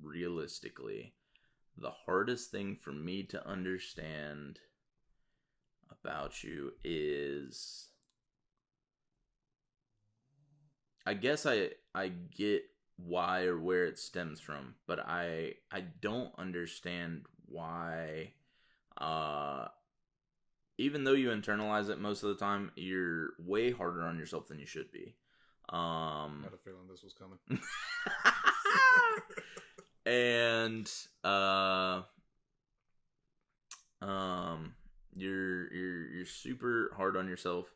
S1: realistically, the hardest thing for me to understand about you is, I guess I get why or where it stems from, but I don't understand why even though you internalize it most of the time, you're way harder on yourself than you should be.
S2: I had a feeling this was coming.
S1: And you're super hard on yourself,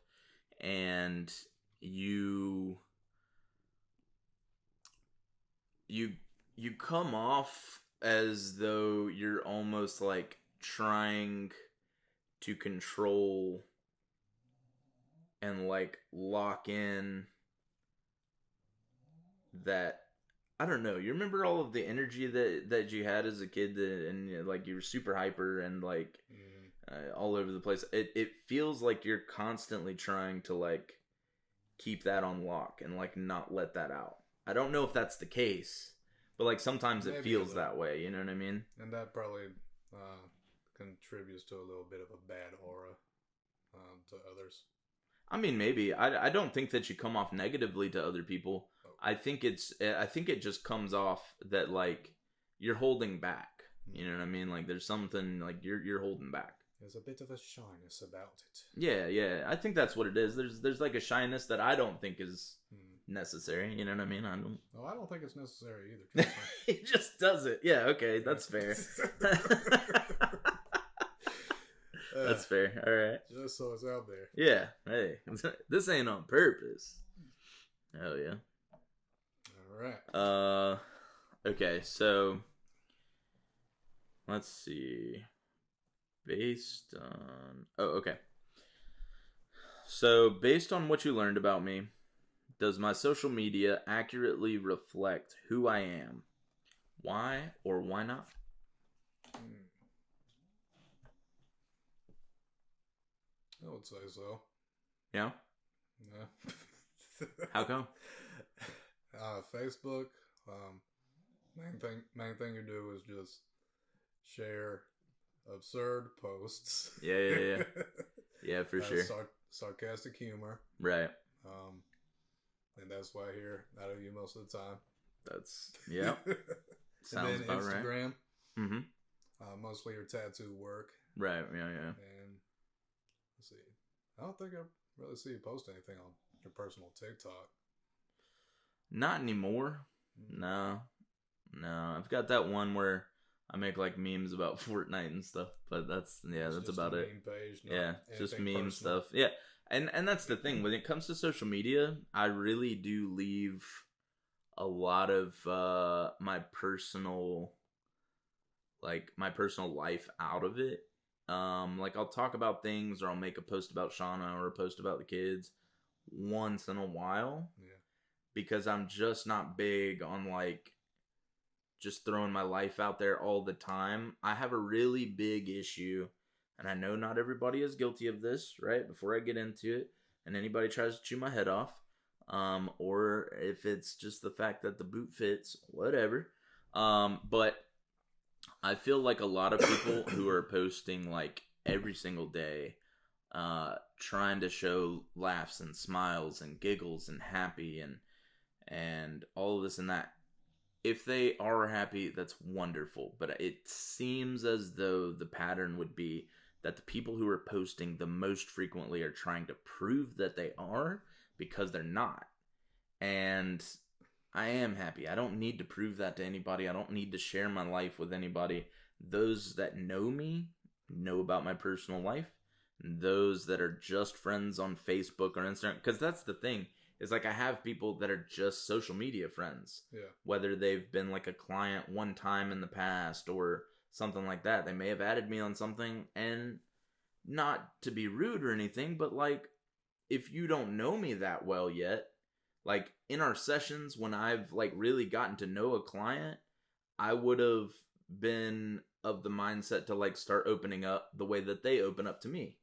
S1: and you come off as though you're almost like trying to control and like lock in that, I don't know. You remember all of the energy that you had as a kid, and like you were super hyper and like all over the place. It feels like you're constantly trying to like keep that on lock and like not let that out. I don't know if that's the case, but like sometimes it feels that way. You know what I mean?
S2: And that probably contributes to a little bit of a bad aura to others.
S1: I mean, maybe. I don't think that you come off negatively to other people. I think it just comes off that like you're holding back. You know what I mean? Like there's something like you're holding back.
S2: There's a bit of a shyness about it.
S1: Yeah. I think that's what it is. There's like a shyness that I don't think is necessary. You know what I mean? I don't
S2: think it's necessary either.
S1: He just does it. Yeah. Okay, that's fair. That's fair. All right.
S2: Just so it's out there.
S1: Yeah. Hey, this ain't on purpose. Oh yeah.
S2: All right.
S1: Okay. So let's see. Based on okay. So based on what you learned about me, does my social media accurately reflect who I am? Why or why not?
S2: I would say so.
S1: Yeah?
S2: Yeah.
S1: How come?
S2: Facebook. Main thing you do is just share absurd posts.
S1: Yeah. Yeah, for sure.
S2: Sarcastic humor.
S1: Right.
S2: And that's what I hear out of you most of the time.
S1: That's, yeah. Sounds about
S2: Instagram,
S1: right. Mm-hmm.
S2: Mostly your tattoo work.
S1: Right, yeah.
S2: And let's see. I don't think I really see you post anything on your personal TikTok.
S1: Not anymore. No. I've got that one where I make like memes about Fortnite and stuff, but that's about it.
S2: Meme page,
S1: yeah, just meme stuff. Yeah. And that's the thing. When it comes to social media, I really do leave a lot of my personal life out of it. Like I'll talk about things, or I'll make a post about Shauna or a post about the kids once in a while.
S2: Yeah.
S1: Because I'm just not big on like just throwing my life out there all the time. I have a really big issue, and I know not everybody is guilty of this, right? Before I get into it, and anybody tries to chew my head off, or if it's just the fact that the boot fits, whatever. But I feel like a lot of people who are posting like every single day, trying to show laughs and smiles and giggles and happy and all of this and that. If they are happy, that's wonderful. But it seems as though the pattern would be that the people who are posting the most frequently are trying to prove that they are, because they're not. And I am happy. I don't need to prove that to anybody. I don't need to share my life with anybody. Those that know me know about my personal life. Those that are just friends on Facebook or Instagram, because that's the thing. It's like I have people that are just social media friends.
S2: Yeah.
S1: Whether they've been like a client one time in the past or something like that. They may have added me on something, and not to be rude or anything, but like if you don't know me that well yet, like in our sessions when I've like really gotten to know a client, I would have been of the mindset to like start opening up the way that they open up to me.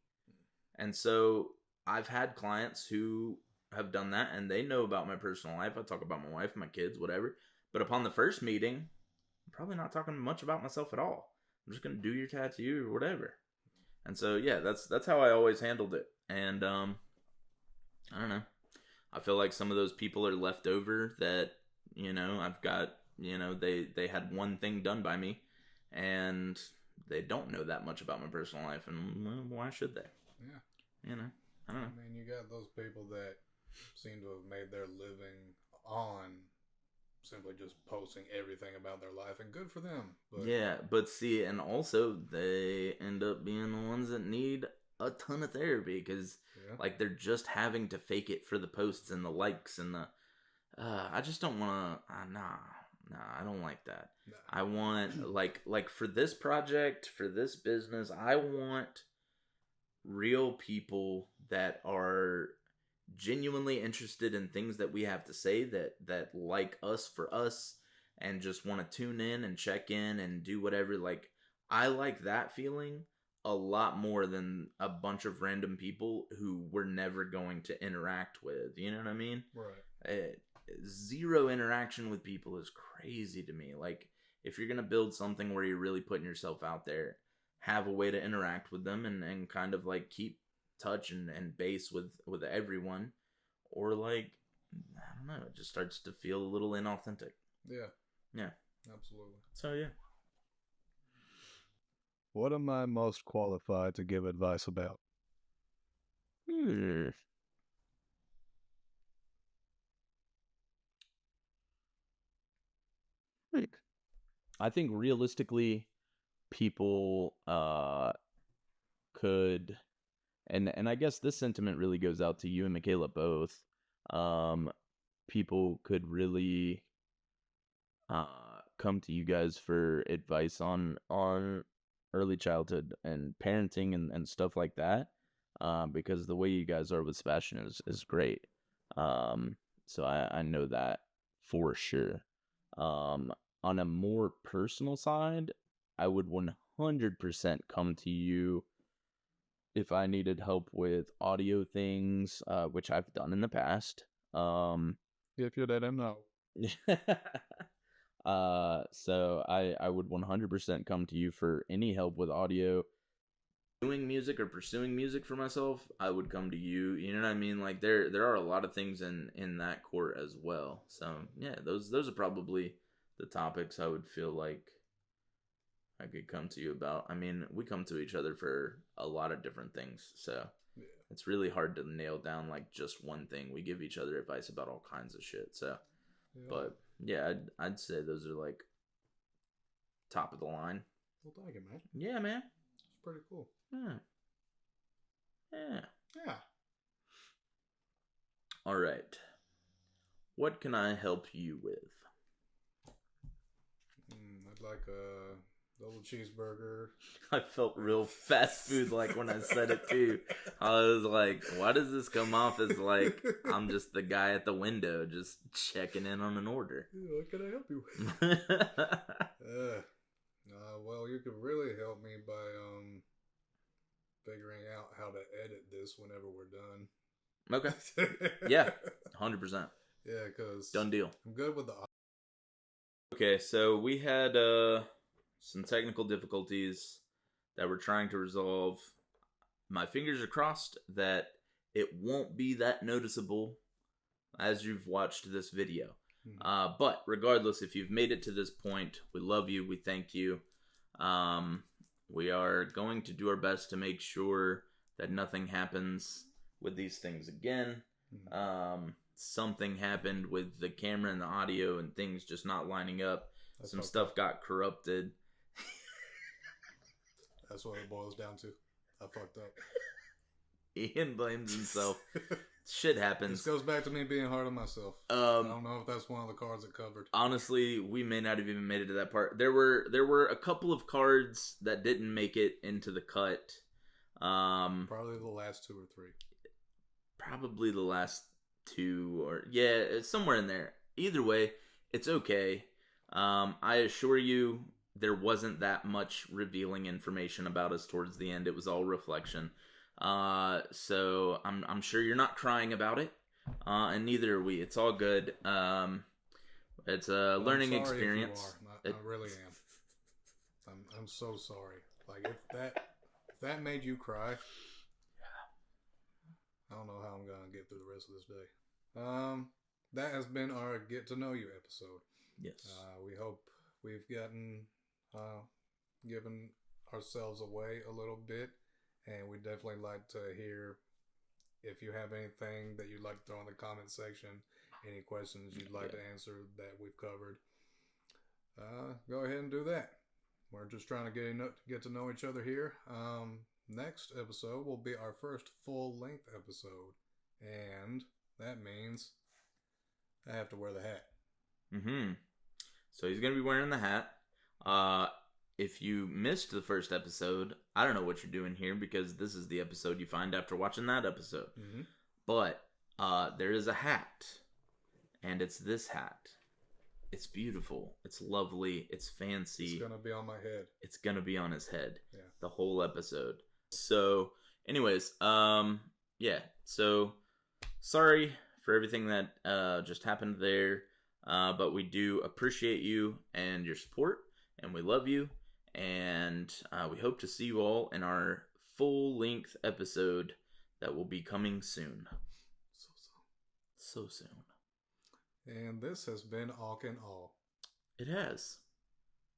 S1: And so I've had clients who have done that, and they know about my personal life. I talk about my wife, my kids, whatever. But upon the first meeting, I'm probably not talking much about myself at all. I'm just gonna do your tattoo or whatever. And so yeah, that's how I always handled it. And I don't know. I feel like some of those people are left over that, I've got, they had one thing done by me, and they don't know that much about my personal life, and well, why should they?
S2: Yeah.
S1: I don't know.
S2: I mean, you got those people that seem to have made their living on simply just posting everything about their life, and good for them. But
S1: yeah, but see, and also they end up being the ones that need a ton of therapy because, like, they're just having to fake it for the posts and the likes and the. I just don't want to. Nah, I don't like that. Nah. I want like for this project, for this business, I want real people that are genuinely interested in things that we have to say, that like us for us, and just want to tune in and check in and do whatever. Like, I like that feeling a lot more than a bunch of random people who we're never going to interact with. You know what I mean?
S2: Right.
S1: Zero interaction with people is crazy to me. Like, if you're gonna build something where you're really putting yourself out there, have a way to interact with them and kind of like keep touch and base with everyone, or like, I don't know, it just starts to feel a little inauthentic. Yeah,
S2: absolutely.
S1: So yeah,
S3: what am I most qualified to give advice about?
S1: I think realistically, people could, and I guess this sentiment really goes out to you and Michaela both. People could really come to you guys for advice on early childhood and parenting and stuff like that, because the way you guys are with Sebastian is great. So I know that for sure. On a more personal side, I would 100% come to you if I needed help with audio things, which I've done in the past.
S3: If you let him know.
S1: So I would 100% come to you for any help with audio. Doing music or pursuing music for myself, I would come to you. You know what I mean? Like, there are a lot of things in that court as well. So yeah, those are probably the topics I would feel like I could come to you about. I mean, we come to each other for a lot of different things, so it's really hard to nail down like just one thing. We give each other advice about all kinds of shit. So, but yeah, I'd say those are like top of the line.
S2: Well, thank you, man.
S1: Yeah, man.
S2: It's pretty cool.
S1: Yeah.
S2: Yeah.
S1: All right. What can I help you with?
S2: I'd like a double cheeseburger.
S1: I felt real fast food like when I said it too. I was like, why does this come off as like I'm just the guy at the window just checking in on an order?
S2: What can I help you with? Well, you could really help me by figuring out how to edit this whenever we're done.
S1: Okay. Yeah, 100%.
S2: Yeah, because
S1: done deal.
S2: I'm good with the.
S1: Okay, so we had some technical difficulties that we're trying to resolve. My fingers are crossed that it won't be that noticeable as you've watched this video. But regardless, if you've made it to this point, we love you. We thank you. We are going to do our best to make sure that nothing happens with these things again. Something happened with the camera and the audio and things just not lining up. Some stuff got corrupted.
S2: That's what it boils down to. I fucked up.
S1: Ian blames himself. Shit happens.
S2: This goes back to me being hard on myself. I don't know if that's one of the cards it covered.
S1: Honestly, we may not have even made it to that part. There were a couple of cards that didn't make it into the cut.
S2: Probably the last 2 or 3.
S1: Probably the last 2, or yeah, it's somewhere in there. Either way, it's okay. I assure you, there wasn't that much revealing information about us towards the end. It was all reflection. So I'm sure you're not crying about it, and neither are we. It's all good. It's a learning experience.
S2: I really am. I'm so sorry. Like if that made you cry, I don't know how I'm gonna get through the rest of this day. That has been our get to know you episode.
S1: Yes.
S2: We hope we've given ourselves away a little bit, and we'd definitely like to hear if you have anything that you'd like to throw in the comment section, any questions you'd like to answer that we've covered. Go ahead and do that. We're just trying to get to know each other here. Next episode will be our first full-length episode, and that means I have to wear the hat.
S1: Mm-hmm. So he's going to be wearing the hat. If you missed the first episode, I don't know what you're doing here because this is the episode you find after watching that episode.
S2: Mm-hmm.
S1: But there is a hat, and it's this hat. It's beautiful. It's lovely. It's fancy.
S2: It's going to be on my head.
S1: It's going to be on his head.
S2: Yeah.
S1: The whole episode. So, anyways, yeah. So, sorry for everything that just happened there. But we do appreciate you and your support, and we love you. And we hope to see you all in our full-length episode that will be coming soon. So soon.
S2: And this has been Awk and All.
S1: It has.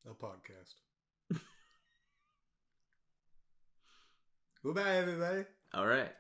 S2: A podcast. Goodbye, everybody.
S1: All right.